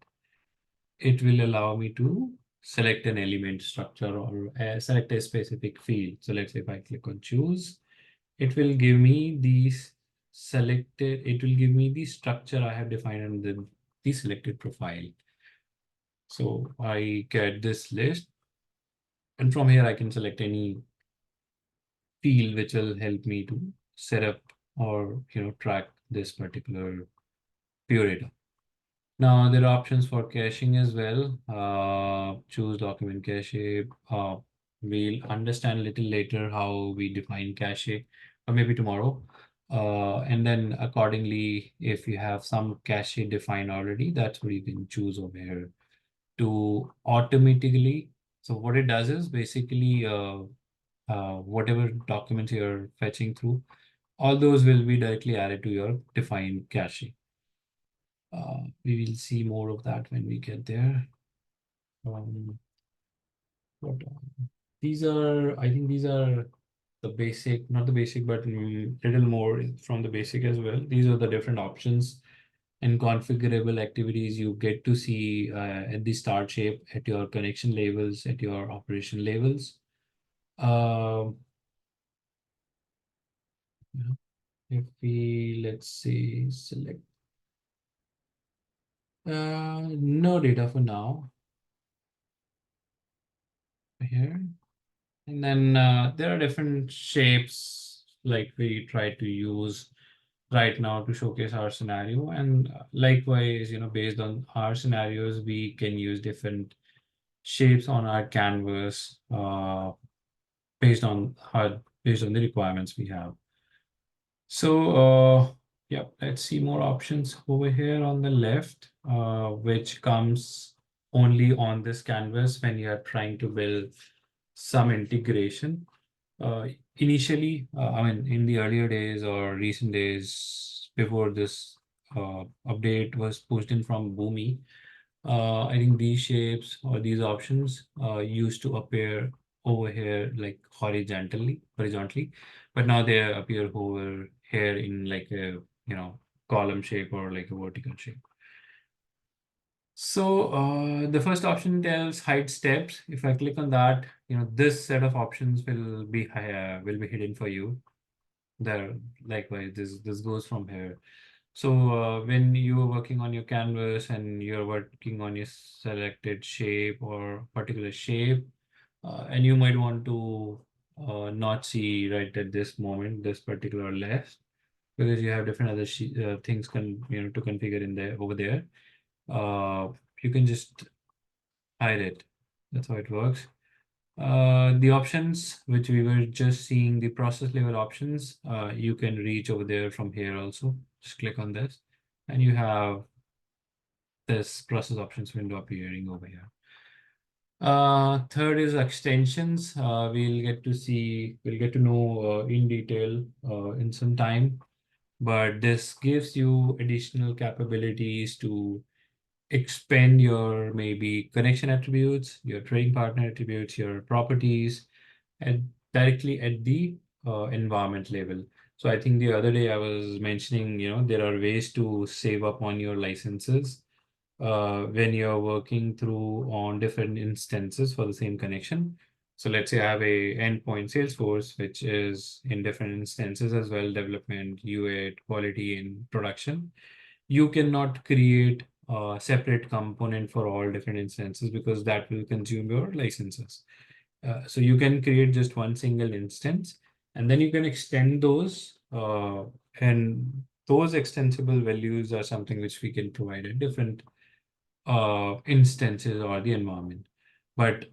it will allow me to select an element structure or select a specific field. So let's say if I click on choose, it will give me it will give me the structure I have defined in the selected profile. So I get this list, and from here I can select any field which will help me to set up or track this particular pure data. Now there are options for caching as well. Choose document cache. We'll understand a little later how we define cache, or maybe tomorrow. And then accordingly, if you have some cache defined already, that's what you can choose over here to automatically. So what it does is basically whatever documents you're fetching through, all those will be directly added to your defined cache. We will see more of that when we get there. Um, but I think these are the basic, not the basic, but little more from the basic as well. These are the different options and configurable activities you get to see at the start shape, at your connection levels, at your operation levels. Yeah. If we, let's say, select no data for now here. And then there are different shapes like we try to use right now to showcase our scenario. And likewise, based on our scenarios, we can use different shapes on our canvas based on the requirements we have. So yeah, let's see more options over here on the left, which comes only on this canvas when you are trying to build some integration. Uh, Initially, I mean, in the earlier days or recent days before this update was pushed in from Boomi, I think these shapes or these options used to appear over here like horizontally, but now they appear over here in like a column shape or like a vertical shape. So the first option tells hide steps. If I click on that, this set of options will be hidden for you. There, likewise, this goes from here. So when you are working on your canvas and you're working on your selected shape or particular shape, and you might want to not see right at this moment this particular left because you have different other things to configure in there over there. Uh, you can just hide it. That's how it works. The options which we were just seeing, the process level options, you can reach over there from here also. Just click on this and you have this process options window appearing over here. Third is extensions. We'll get to know in detail in some time, but this gives you additional capabilities to expand your maybe connection attributes, your trading partner attributes, your properties, and directly at the environment level. So I think the other day I was mentioning, there are ways to save up on your licenses when you're working through on different instances for the same connection. So let's say I have a endpoint Salesforce, which is in different instances as well, development, UA, quality, and production. You cannot create a separate component for all different instances because that will consume your licenses. So you can create just one single instance, and then you can extend those, and those extensible values are something which we can provide at different instances or the environment. But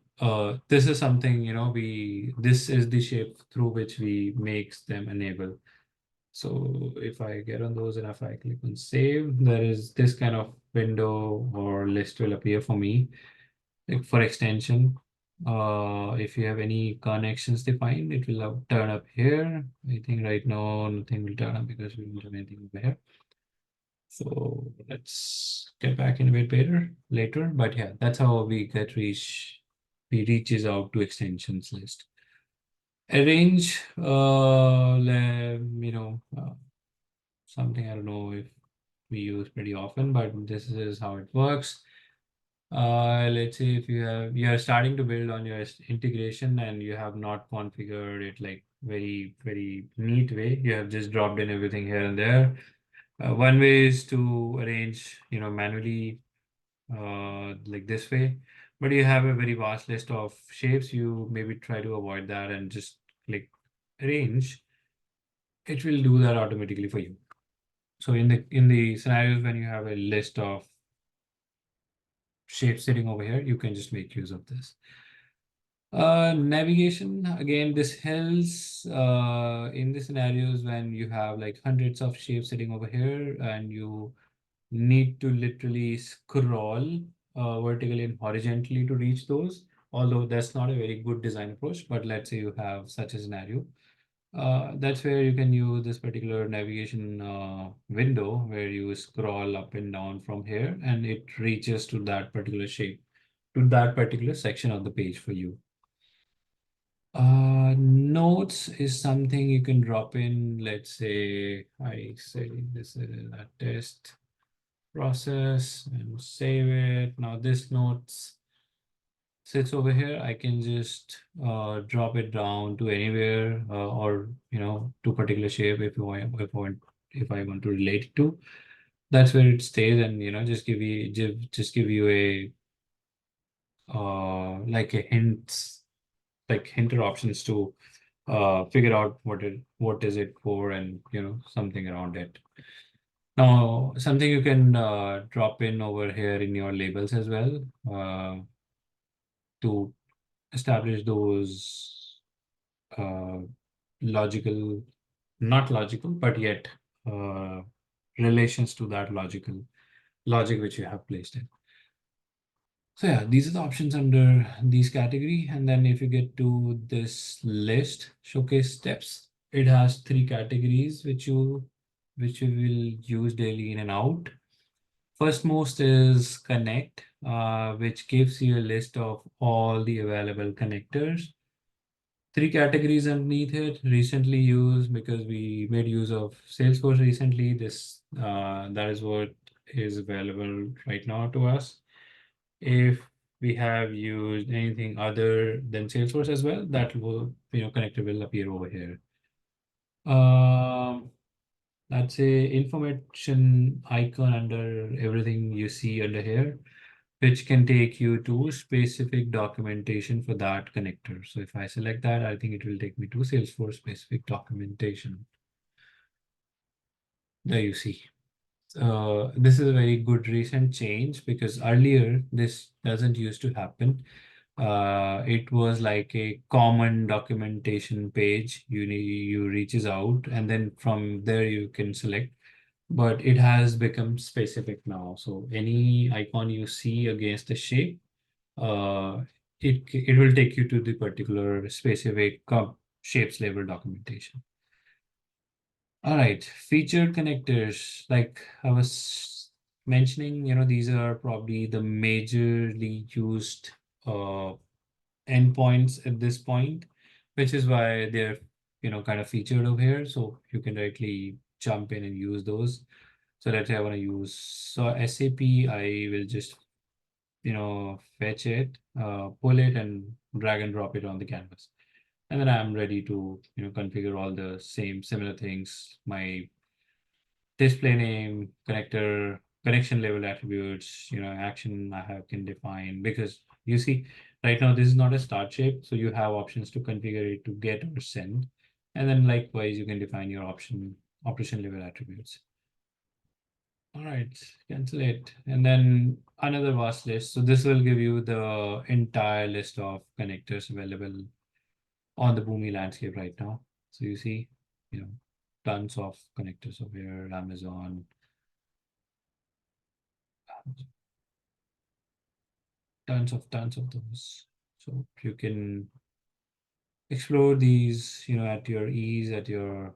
this is something, this is the shape through which we makes them enable. So if I get on those and if I click on save, there is this kind of window or list will appear for me, like for extension. If you have any connections defined, it will turn up here. I think right now nothing will turn up because we don't have anything over here. So let's get back in a bit later. But yeah, that's how we reaches out to extensions list. Arrange, something I don't know if we use pretty often, but this is how it works. Let's say if you are starting to build on your integration and you have not configured it like very, very neat way, you have just dropped in everything here and there. One way is to arrange, manually, like this way, but you have a very vast list of shapes. You maybe try to avoid that and just click arrange. It will do that automatically for you. So in the scenarios when you have a list of shapes sitting over here, you can just make use of this. Navigation, again, this helps in the scenarios when you have like hundreds of shapes sitting over here and you need to literally scroll vertically and horizontally to reach those. Although that's not a very good design approach, but let's say you have such a scenario. That's where you can use this particular navigation window where you scroll up and down from here and it reaches to that particular shape, to that particular section of the page for you. Notes is something you can drop in. Let's say I say this is a test process and save it. Now this notes sits over here. I can just drop it down to anywhere or to particular shape if I want to relate it to. That's where it stays and just give you a like a hinter options to figure out what is it for and something around it. Now, something you can drop in over here in your labels as well to establish those uh, logical, not logical, but yet uh, relations to that logic which you have placed in. So yeah, these are the options under these category. And then if you get to this list, showcase steps, it has three categories which you will use daily in and out. First most is connect, which gives you a list of all the available connectors. Three categories underneath it, recently used because we made use of Salesforce recently. That is what is available right now to us. If we have used anything other than Salesforce as well, that will, connector will appear over here. Um, that's a information icon under everything you see under here, which can take you to specific documentation for that connector. So if I select that, I think it will take me to Salesforce specific documentation. There you see. This is a very good recent change because earlier this doesn't used to happen. It was like a common documentation page. You reaches out and then from there you can select, but it has become specific now. So any icon you see against the shape, uh, it will take you to the particular specific shapes label documentation. All right, featured connectors, like I was mentioning, these are probably the majorly used uh, endpoints at this point, which is why they're, kind of featured over here. So you can directly jump in and use those. So let's say I want to use SAP, I will just, fetch it pull it and drag and drop it on the canvas. And then I'm ready to, configure all the same similar things, my display name, connector, connection level attributes, action I have can define, because you see right now this is not a start shape, so you have options to configure it to get or send. And then likewise, you can define your operation level attributes. All right, cancel it. And then another vast list. So this will give you the entire list of connectors available on the Boomi landscape right now. So you see, you know, tons of connectors over here, Amazon, tons of those. So you can explore these, at your ease, at your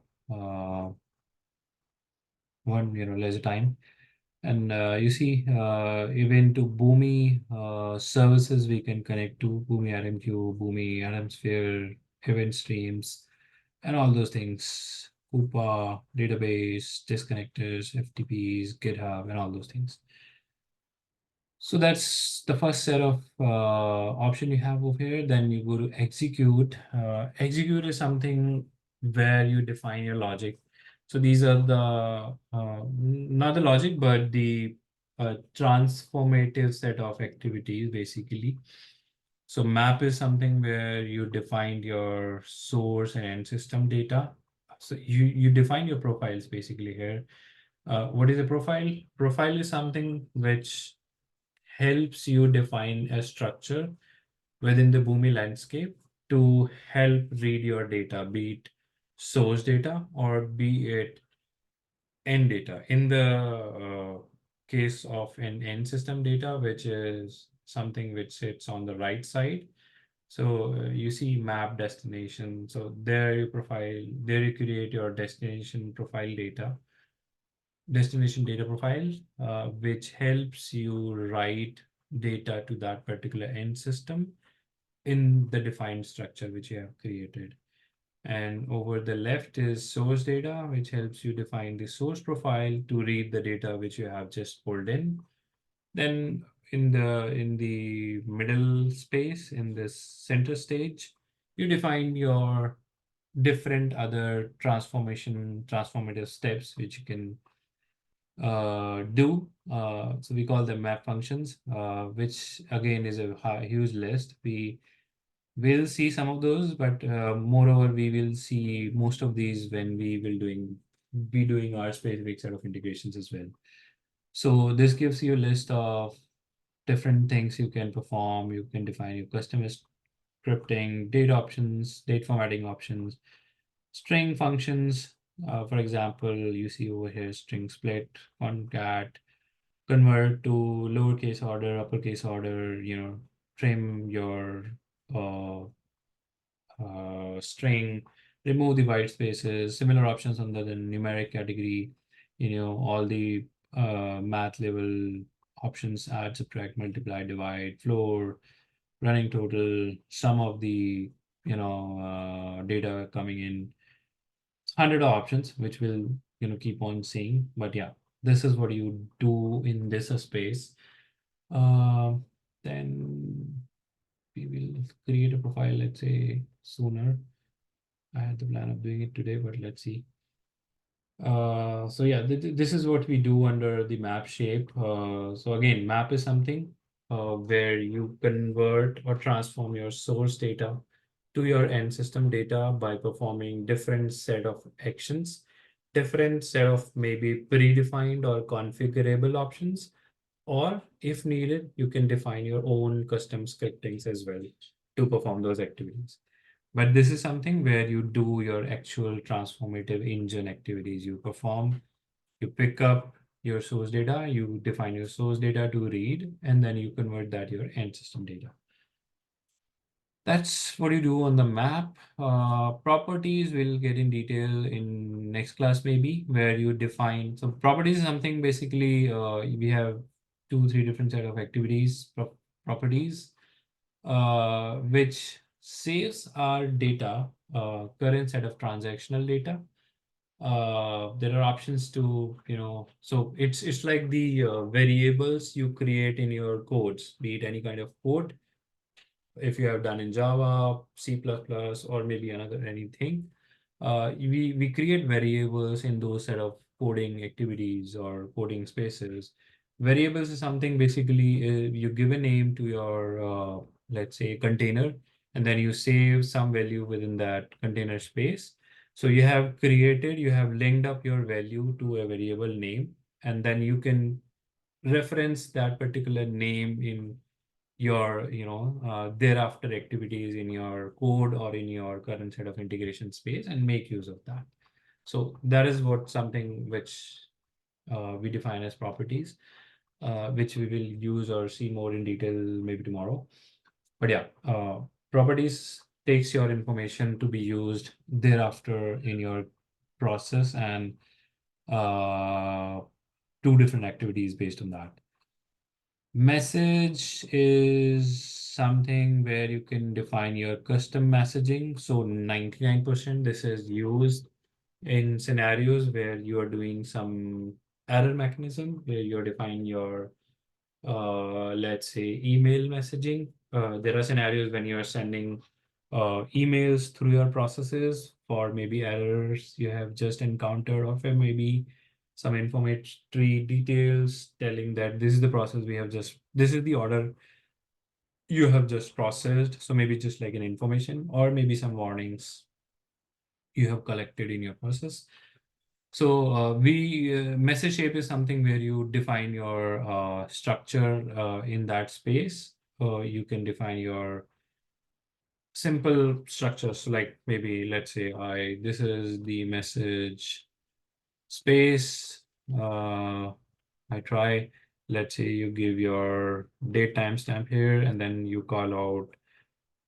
leisure time. And you see, even to Boomi services, we can connect to Boomi RMQ, Boomi Sphere, event streams, and all those things. Coupa, database, disconnectors, FTPs, GitHub, and all those things. So that's the first set of option you have over here. Then you go to execute. Execute is something where you define your logic. So these are the not the logic, but the transformative set of activities basically. So map is something where you define your source and end system data. So you define your profiles basically here. What is a profile? Profile is something which helps you define a structure within the Boomi landscape to help read your data, be it source data or be it end data. In the case of an end system data, which is something which sits on the right side. So you see map destination. So there you create your destination data profile, which helps you write data to that particular end system in the defined structure which you have created. And over the left is source data, which helps you define the source profile to read the data which you have just pulled in. Then in the middle space, in this center stage, you define your different other transformative steps which you can do. So we call them map functions, which again is a huge list. We will see some of those, but moreover, we will see most of these when we will be doing our specific set of integrations as well. So this gives you a list of different things you can perform. You can define your custom scripting, date options, date formatting options, string functions. For example, you see over here string split, concat, convert to lowercase order, uppercase order, trim your uh, string, remove the white spaces, similar options under the numeric category, all the math level options, add, subtract, multiply, divide, floor, running total, sum of the, data coming in, 100 options, which will, keep on seeing. But yeah, this is what you do in this space. Then we will create a profile, let's say sooner. I had the plan of doing it today, but let's see. So yeah, this is what we do under the map shape. So again, map is something where you convert or transform your source data to your end system data by performing different set of actions, different set of maybe predefined or configurable options, or if needed, you can define your own custom scriptings as well to perform those activities. But this is something where you do your actual transformative engine activities. You perform, you pick up your source data, you define your source data to read, and then you convert that your end system data. That's what you do on the map. Properties we'll get in detail in next class maybe, where you define. So properties is something basically we have 2, 3 different set of activities, properties, which saves our data, current set of transactional data. There are options to, so it's like the variables you create in your codes, be it any kind of code. if you have done in Java, C++, or maybe another anything, we create variables in those set of coding activities or coding spaces. Variables is something basically you give a name to your let's say container, and then you save some value within that container space. So you have linked up your value to a variable name, and then you can reference that particular name in your thereafter activities in your code or in your current set of integration space and make use of that. So that is what something which we define as properties, which we will use or see more in detail maybe tomorrow. But yeah, properties takes your information to be used thereafter in your process, and two different activities based on that. Message is something where you can define your custom messaging. So 99% this is used in scenarios where you are doing some error mechanism, where you're defining your let's say email messaging. There are scenarios when you're sending emails through your processes for maybe errors you have just encountered, or for maybe some informatory details telling that this is the process we have just, this is the order you have just processed. So maybe just like an information or maybe some warnings you have collected in your process. So message shape is something where you define your structure in that space. You can define your simple structures. So like maybe let's say this is the message space. I try, let's say you give your date timestamp here, and then you call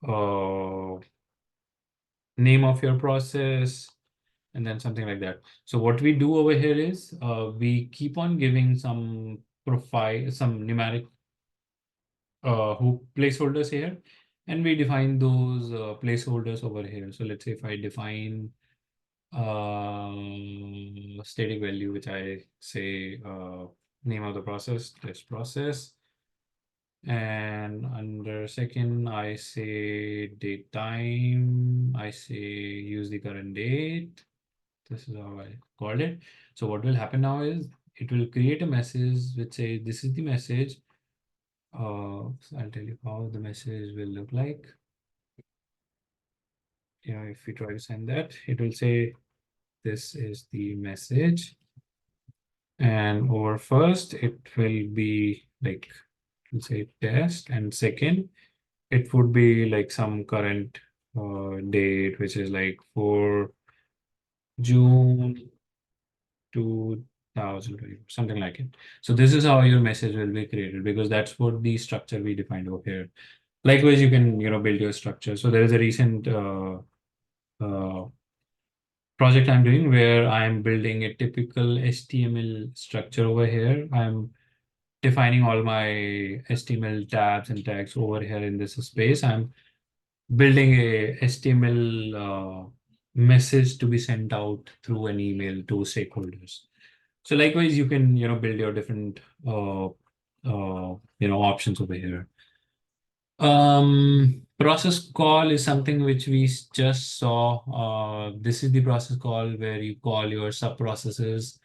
out name of your process, and then something like that. So what we do over here is we keep on giving some profile, some numeric hook placeholders here, and we define those placeholders over here. So let's say if I define static value, which I say name of the process, test process, and under second I say date time, I say use the current date. This is how I called it. So what will happen now is it will create a message which says this is the message. So I'll tell you how the message will look like. Yeah, if we try to send that, it will say this is the message. And over first, it will be like, let's say test, and second, it would be like some current date, which is like for June 2020, something like it. So this is how your message will be created, because that's what the structure we defined over here. Likewise, you can build your structure. So there is a recent uh, project I'm doing where I'm building a typical HTML structure over here. I'm defining all my HTML tabs and tags over here in this space. I'm building a HTML message to be sent out through an email to stakeholders. So likewise, you can build your different options over here. Process call is something which we just saw. This is the process call where you call your sub processes.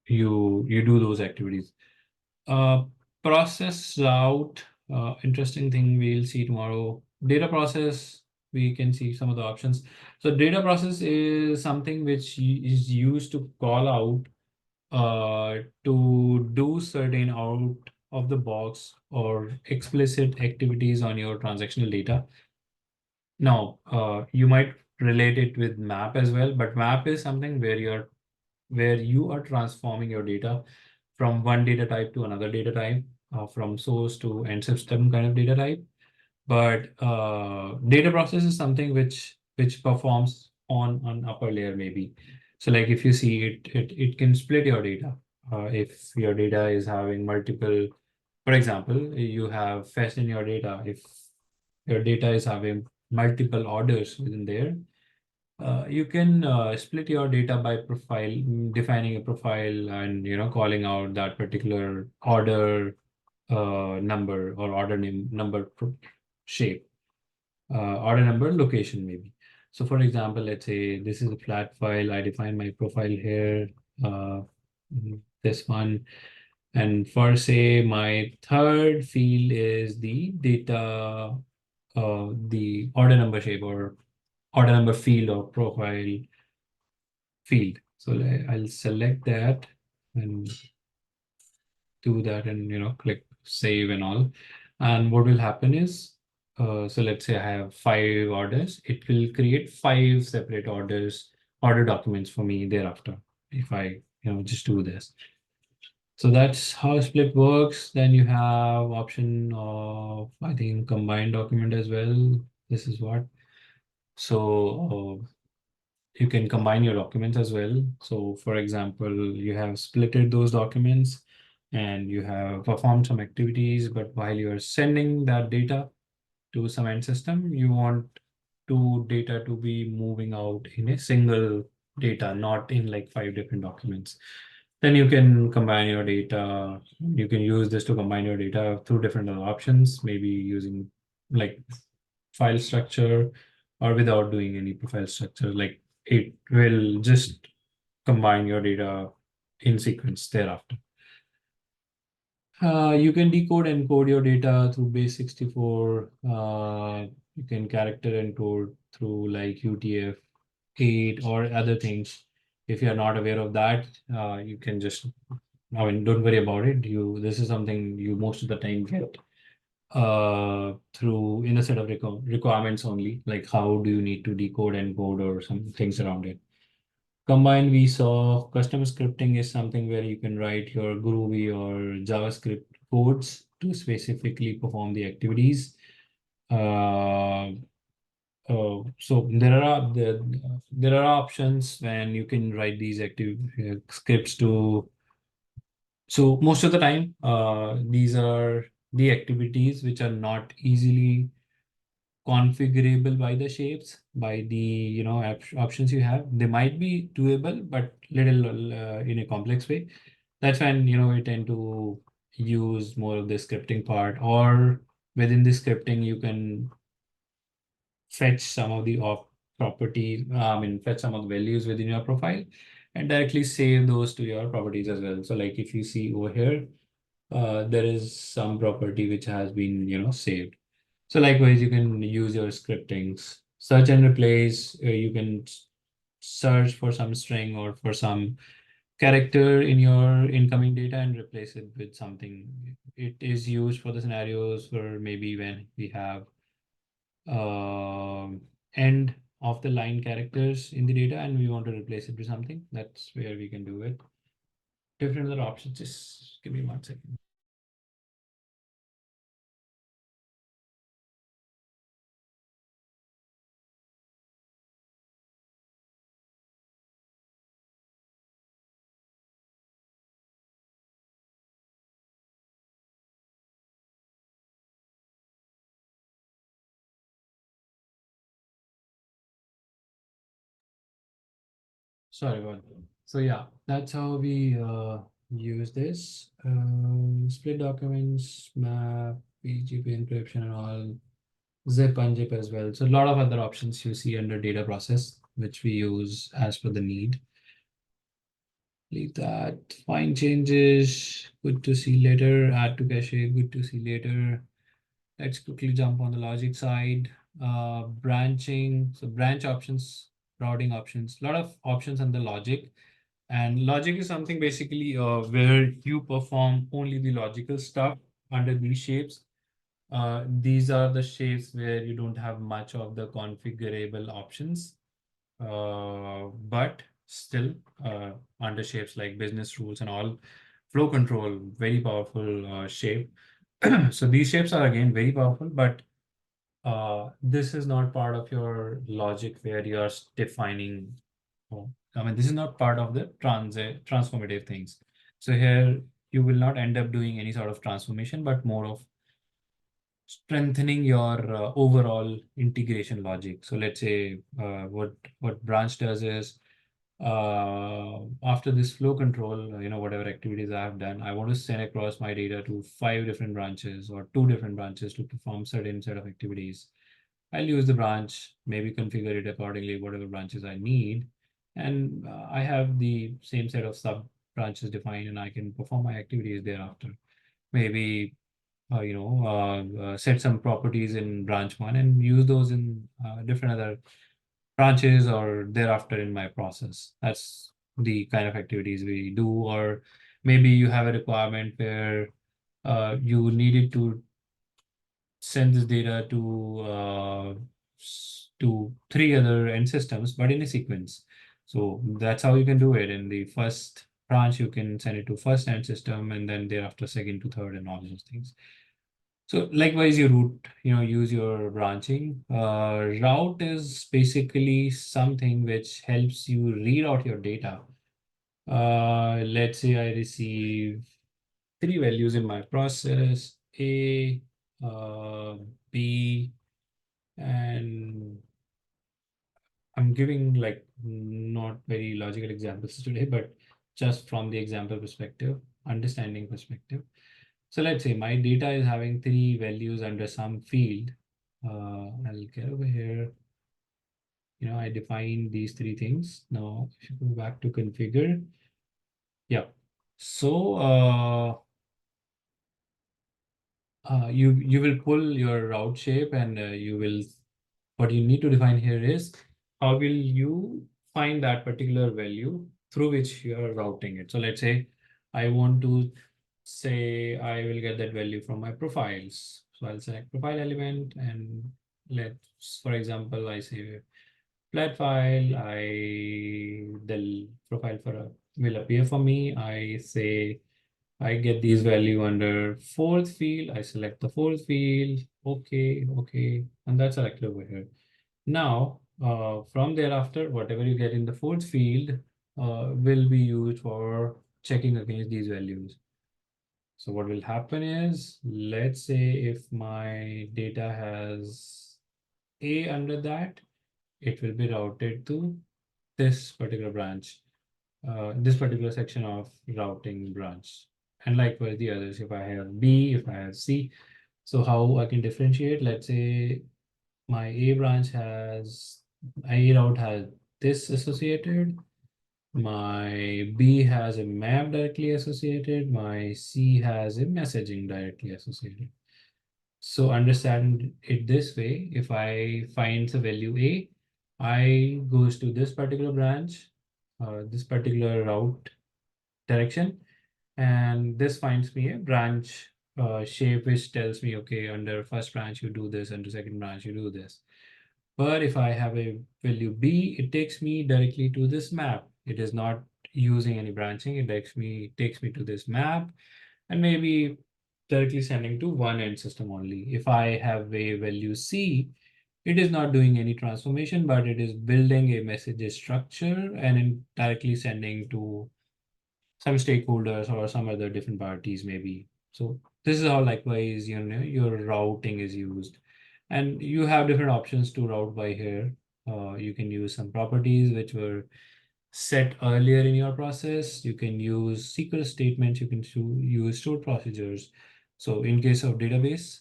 You do those activities. Uh, Process route, interesting thing we'll see tomorrow. Data process, we can see some of the options. So data process is something which is used to call out to do certain out of the box or explicit activities on your transactional data. Now, you might relate it with map as well, but map is something where you are transforming your data from one data type to another data type, from source to end system kind of data type. But data process is something which performs on upper layer maybe. So like if you see it can split your data. If your data is having multiple, for example, you have fetch in your data. If your data is having multiple orders within there, You can split your data by profile, defining a profile and calling out that particular order number or order name number shape, order number location maybe. So for example, let's say this is a flat file. I define my profile here, uh, this one. And for say my third field is the data, the order number shape or order number field or profile field. So I'll select that and do that and click save and all. And what will happen is, so let's say I have 5 orders, it will create 5 separate order documents for me thereafter if I just do this. So that's how split works. Then you have option of, I think, combined document as well. This is what. So you can combine your documents as well. So for example, you have splitted those documents and you have performed some activities, but while you are sending that data to some end system, you want data to be moving out in a single data, not in like 5 different documents. Then you can combine your data. You can use this to combine your data through different other options, maybe using like file structure or without doing any profile structure. Like it will just combine your data in sequence thereafter. You can decode and code your data through base64. You can character encode through like UTF-8 or other things. If you're not aware of that, you can just, I mean, don't worry about it. This is something you most of the time get through in a set of requirements only, like how do you need to decode and code or some things around it. Combined, we saw custom scripting is something where you can write your Groovy or JavaScript codes to specifically perform the activities. Uh, so there are options when you can write these active scripts to. So most of the time, these are the activities which are not easily configurable by the shapes, by the options you have. They might be doable, but little in a complex way. That's when we tend to use more of the scripting part, or within the scripting you can fetch some of the properties, I mean fetch some of the values within your profile and directly save those to your properties as well. So like if you see over here, there is some property which has been saved. So likewise, you can use your scriptings, search and replace. You can search for some string or for some character in your incoming data and replace it with something. It is used for the scenarios where maybe when we have um end of the line characters in the data and we want to replace it with something. That's where we can do it. Different other options. Just give me 1 second. Sorry about that. So yeah, that's how we use this. Split documents, map, PGP encryption and all, zip, unzip as well. So a lot of other options you see under data process, which we use as per the need. Leave that. Find changes, good to see later. Add to cache, good to see later. Let's quickly jump on the logic side. Branching, so branch options, routing options, a lot of options on the logic. And logic is something basically where you perform only the logical stuff under these shapes. These are the shapes where you don't have much of the configurable options, but still under shapes like business rules and all, flow control, very powerful shape. So these shapes are again very powerful, but this is not part of your logic where you are defining. Oh, I mean, this is not part of the transformative things. So here you will not end up doing any sort of transformation, but more of strengthening your overall integration logic. So let's say what branch does is after this flow control, whatever activities I have done, I want to send across my data to 5 different branches or 2 different branches to perform certain set of activities. I'll use the branch, maybe configure it accordingly, whatever branches I need. And I have the same set of sub branches defined and I can perform my activities thereafter. Maybe set some properties in branch one and use those in different other branches or thereafter in my process. That's the kind of activities we do. Or maybe you have a requirement where you needed to send this data to 3 other end systems, but in a sequence. So that's how you can do it. In the first branch, you can send it to first end system, and then thereafter second to third, and all those things. So likewise, your route, use your branching. Route is basically something which helps you read out your data. Let's say I receive 3 values in my process, A, B, and I'm giving like not very logical examples today, but just from the example perspective, understanding perspective. So let's say my data is having 3 values under some field. I'll get over here. I define these 3 things. Now, if you go back to configure, yeah. So you will pull your route shape and you will, what you need to define here is how will you find that particular value through which you are routing it. So let's say I want to say I will get that value from my profiles. So I'll select profile element and let's, for example, I say flat file, the profile for will appear for me. I say I get these value under fourth field. I select the fourth field. Okay, okay. And that's selected over here. Now, from thereafter, whatever you get in the fourth field will be used for checking against these values. So what will happen is, let's say if my data has A under that, it will be routed to this particular branch, this particular section of routing branch. And likewise the others, if I have B, if I have C. So how I can differentiate, let's say my A branch has, A route has this associated, my B has a map directly associated, my C has a messaging directly associated. So understand it this way, if I find the value A, I goes to this particular branch, this particular route direction, and this finds me a branch shape which tells me, okay, under first branch you do this, under second branch you do this. But if I have a value B, it takes me directly to this map. It is not using any branching. It takes me to this map and maybe directly sending to one end system only. If I have a value C, it is not doing any transformation, but it is building a message structure and directly sending to some stakeholders or some other different parties maybe. So this is how likewise your routing is used. And you have different options to route by here. You can use some properties which were set earlier in your process. You can use SQL statements. You can use stored procedures. So in case of database,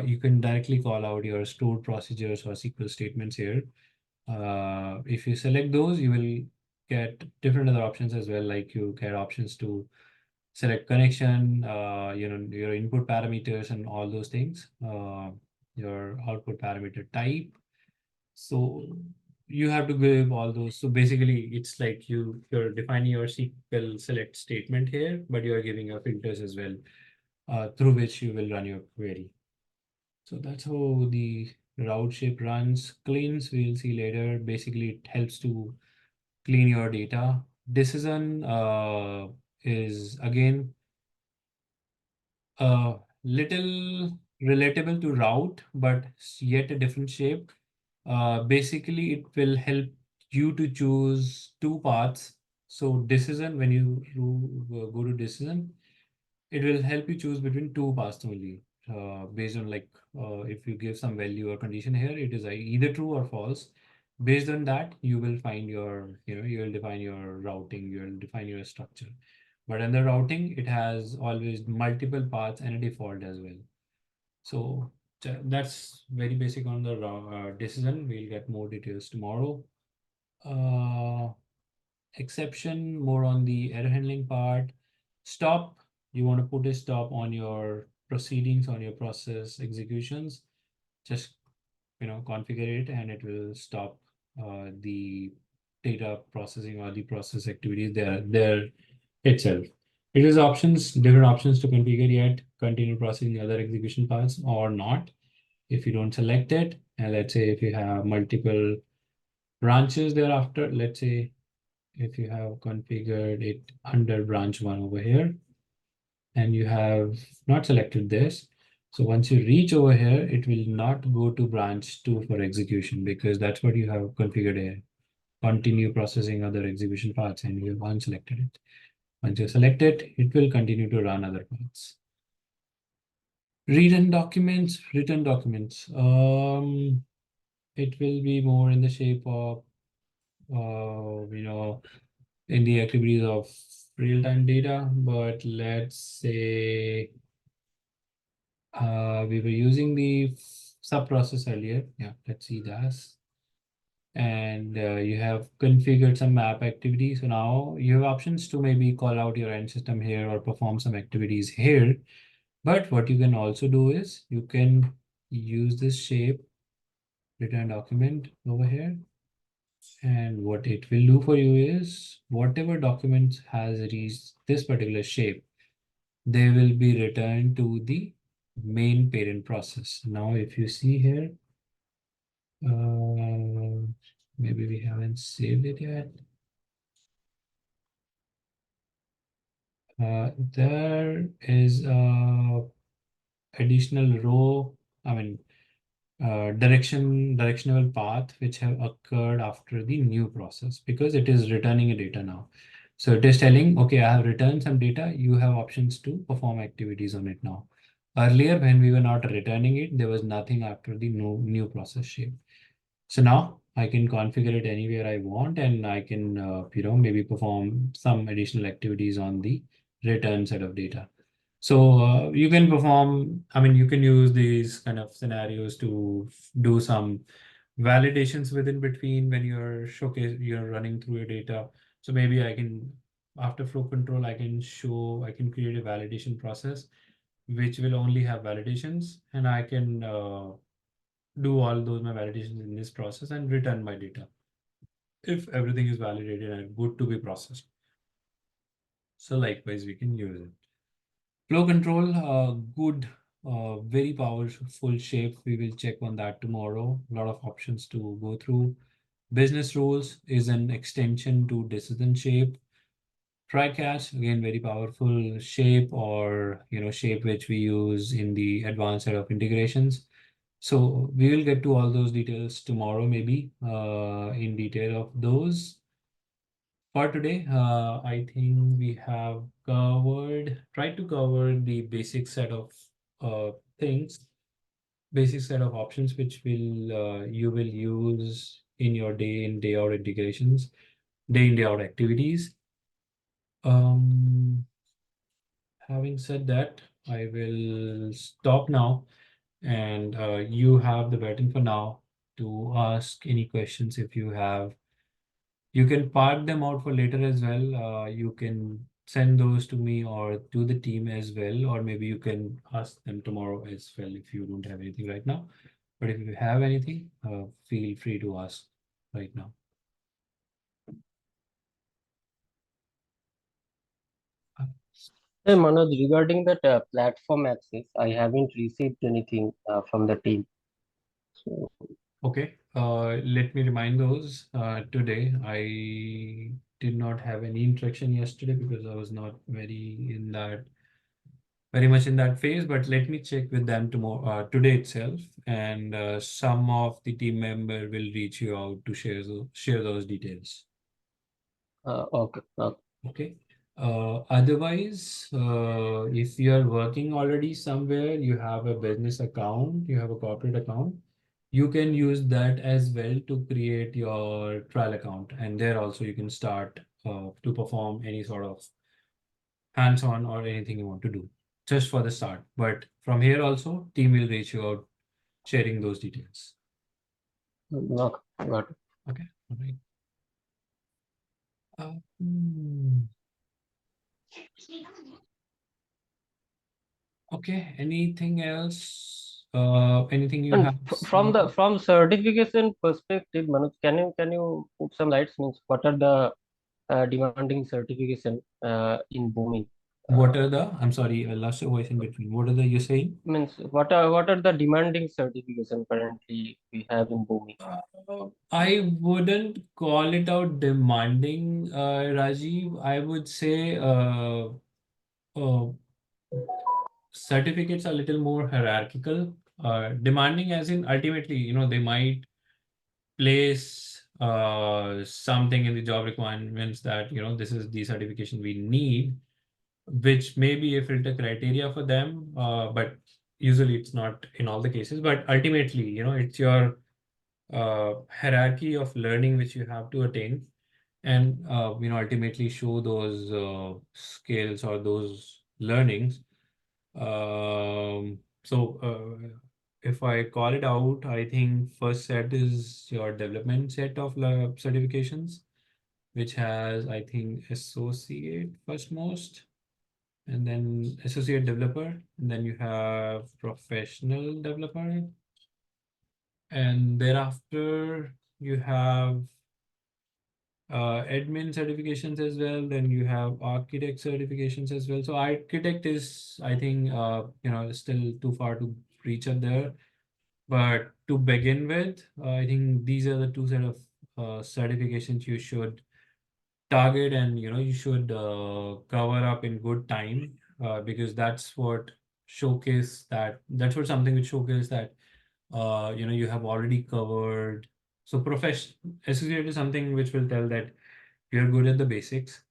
you can directly call out your stored procedures or SQL statements here. If you select those, you will get different other options as well. Like you get options to select connection, your input parameters and all those things, your output parameter type. So you have to give all those. So basically it's like you're defining your SQL select statement here, but you're giving your filters as well, through which you will run your query. So that's how the route shape runs. Cleans, we'll see later. Basically, it helps to clean your data. Decision is again a little relatable to route, but yet a different shape. Basically, it will help you to choose 2 paths. So decision, when you go to decision, it will help you choose between 2 paths only. based on like if you give some value or condition here, it is either true or false. Based on that, you will find your, you will define your routing, you will define your structure. But in the routing, it has always multiple paths and a default as well. So that's very basic on the decision. We'll get more details tomorrow. Uh, Exception, more on the error handling part. Stop, you want to put a stop on your proceedings, on your process executions. Just configure it and it will stop the data processing or the process activities there itself. It is options, different options to configure yet continue processing other execution paths or not. If you don't select it, and let's say if you have multiple branches thereafter, let's say if you have configured it under branch one over here and you have not selected this. So once you reach over here, it will not go to branch two for execution because that's what you have configured here. Continue processing other execution paths and you have unselected it. Once you select it, it will continue to run other paths. Written documents. It will be more in the shape of, in the activities of real-time data, but let's say we were using the sub-process earlier. Yeah, let's see this. And you have configured some map activity. So now you have options to maybe call out your end system here or perform some activities here. But what you can also do is you can use this shape return document over here. And what it will do for you is whatever document has reached this particular shape, they will be returned to the main parent process. Now, if you see here, maybe we haven't saved it yet. There is a additional row, I mean, directional path which have occurred after the new process because it is returning a data now. So it is telling, okay, I have returned some data. You have options to perform activities on it now. Earlier, when we were not returning it, there was nothing after the new process shape. So now I can configure it anywhere I want, and I can, maybe perform some additional activities on the return set of data. So you can perform, I mean, you can use these kind of scenarios to do some validations within between when you're running through your data. So maybe I can, after flow control, I can create a validation process which will only have validations, and I can do all those my validations in this process and return my data if everything is validated and good to be processed. So likewise, we can use it. Flow control, good, very powerful shape. We will check on that tomorrow. A lot of options to go through. Business rules is an extension to decision shape. Try catch, again, very powerful shape or, shape which we use in the advanced set of integrations. So we will get to all those details tomorrow, maybe in detail of those. For today, I think we have tried to cover the basic set of things, basic set of options which you will use in your day in, day out integrations, day in, day out activities. Having said that, I will stop now, and you have the button for now to ask any questions if you have. You can park them out for later as well. You can send those to me or to the team as well, or maybe you can ask them tomorrow as well if you don't have anything right now. But if you have anything, feel free to ask right now. Hey Manoj, regarding that platform access, I haven't received anything from the team. So, Okay, let me remind those. Today, I did not have any interaction yesterday because I was not very much in that phase, but let me check with them tomorrow, today itself, and some of the team member will reach you out to share those details. okay, okay. Okay. Otherwise, if you're working already somewhere, you have a business account, you have a corporate account, you can use that as well to create your trial account. And there also you can start to perform any sort of hands-on or anything you want to do just for the start. But from here also, team will reach you out sharing those details. Okay, got it. Okay, all right. Hmm. Okay, anything else? Anything you And have from the seen? from certification perspective, Manoj, can you put some lights? Means what are the demanding certification in Boomi? What are the, I'm sorry, I lost your voice in between. What are the, you're saying? Means what are the demanding certification currently we have in Boomi? I wouldn't call it out demanding, Rajiv. I would say uh, certificates are a little more hierarchical. Demanding as in ultimately, they might place something in the job requirements that, this is the certification we need, which may be a filter criteria for them, but usually it's not in all the cases. But ultimately, it's your hierarchy of learning which you have to attain, and ultimately show those skills or those learnings. So if I call it out, I think first set is your development set of certifications, which has, I think, associate first most, and then associate developer, and then you have professional developer, and thereafter you have admin certifications as well. Then you have architect certifications as well. So architect is, I think, still too far to reach up there. But to begin with, I think these are the two set of certifications you should target, and you should cover up in good time, because that's what something which showcase that you have already covered. So profession associate is something which will tell that you're good at the basics.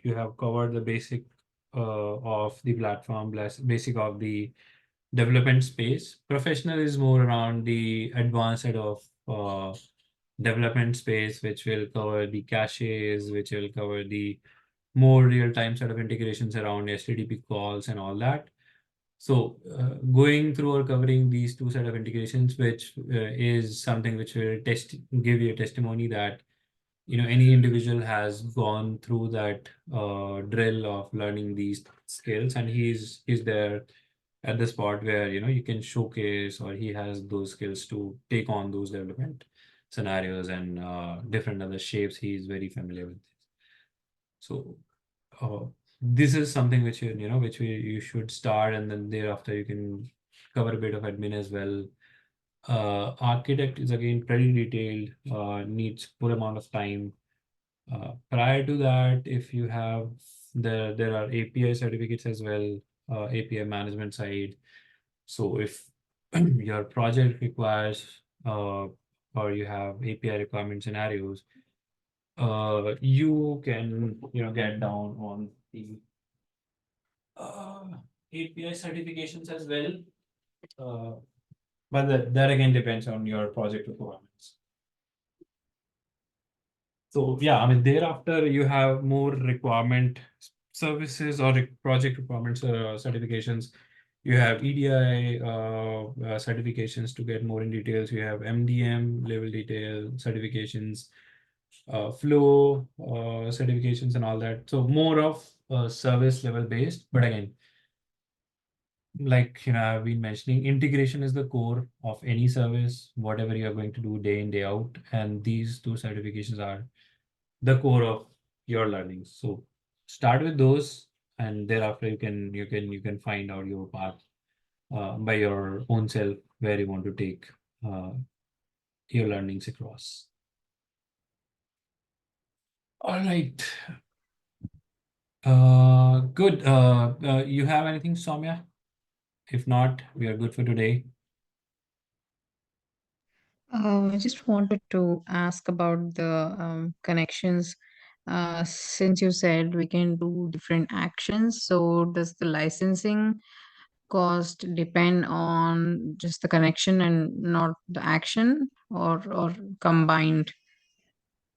You have covered the basic of the platform, basic of the development space. Professional is more around the advanced side of development space, which will cover the caches, which will cover the more real-time sort of integrations around HTTP calls and all that. So going through or covering these two set of integrations, which is something which will give you a testimony that any individual has gone through that drill of learning these skills, and he's there at the spot where you can showcase, or he has those skills to take on those development scenarios and different other shapes. He's very familiar with this. So uh, this is something which you should start, and then thereafter you can cover a bit of admin as well. Architect is again pretty detailed, needs full amount of time. Prior to that, if you have there are API certificates as well, API management side. So if your project requires or you have API requirement scenarios, you can get down on the uh, API certifications as well. Uh, but that again depends on your project requirements. So yeah, I mean, thereafter you have more requirement services or project requirements certifications. You have EDI certifications to get more in details. You have MDM level detail certifications, flow certifications, and all that. So more of service level based. But again, like I've been mentioning, integration is the core of any service, whatever you are going to do day in, day out. And these two certifications are the core of your learning. So start with those, and thereafter you can find out your path by your own self, where you want to take uh, your learnings across. All right. Good. You have anything, Soumya? If not, we are good for today. I just wanted to ask about the connections since you said we can do different actions, so does the licensing cost depend on just the connection and not the action, or combined?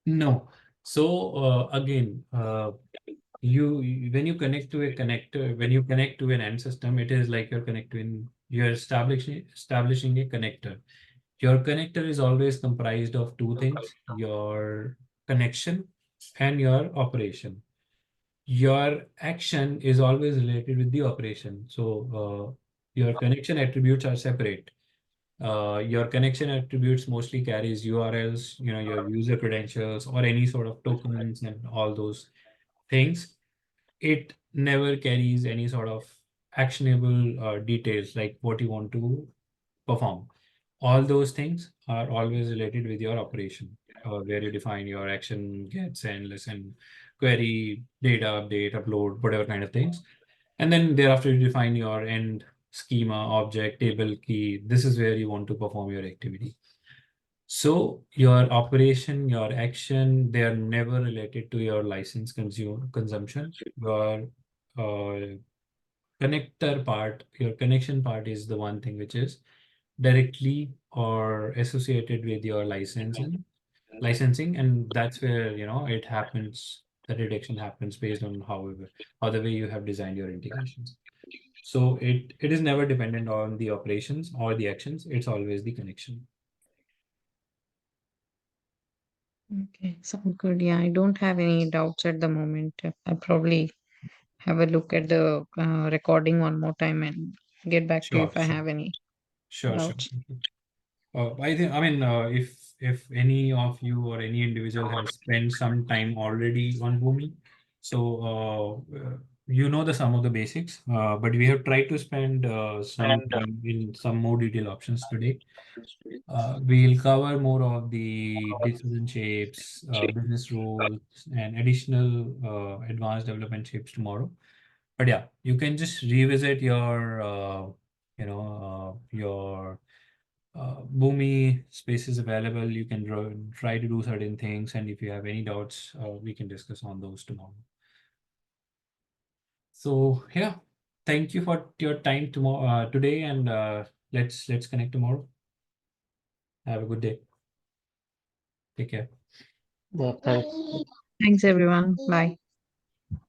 No. So again, when you connect to a connector, when you connect to an end system, it is like you're establishing a connector. Your connector is always comprised of two things: your connection and your operation. Your action is always related with the operation. So your connection attributes are separate. Your connection attributes mostly carries URLs, your user credentials or any sort of tokens and all those things. It never carries any sort of actionable details like what you want to perform. All those things are always related with your operation, where you define your action, get, send, listen, query, data, update, upload, whatever kind of things. And then thereafter you define your end schema, object, table, key. This is where you want to perform your activity. So your operation, your action, they are never related to your license consumption. Your uh, connector part, your connection part is the one thing which is directly or associated with your licensing, and that's where it happens. The detection happens based on how the way you have designed your integrations. So it is never dependent on the operations or the actions. It's always the connection. Okay, sound good. Yeah, I don't have any doubts at the moment. I'll probably have a look at the recording one more time and get back to you Sure, if I sure, have any sure. doubts. I mean, if any of you or any individual has spent some time already on Boomi, so you know the some of the basics, but we have tried to spend some time in some more detailed options today. We'll cover more of the decision shapes, business rules, and additional advanced development shapes tomorrow. But yeah, you can just revisit your Boomi space is available. You can try to do certain things, and if you have any doubts, we can discuss on those tomorrow. So yeah, thank you for your time tomorrow today, and let's connect tomorrow. Have a good day. Take care. Yeah, thanks. Thanks, everyone. Bye.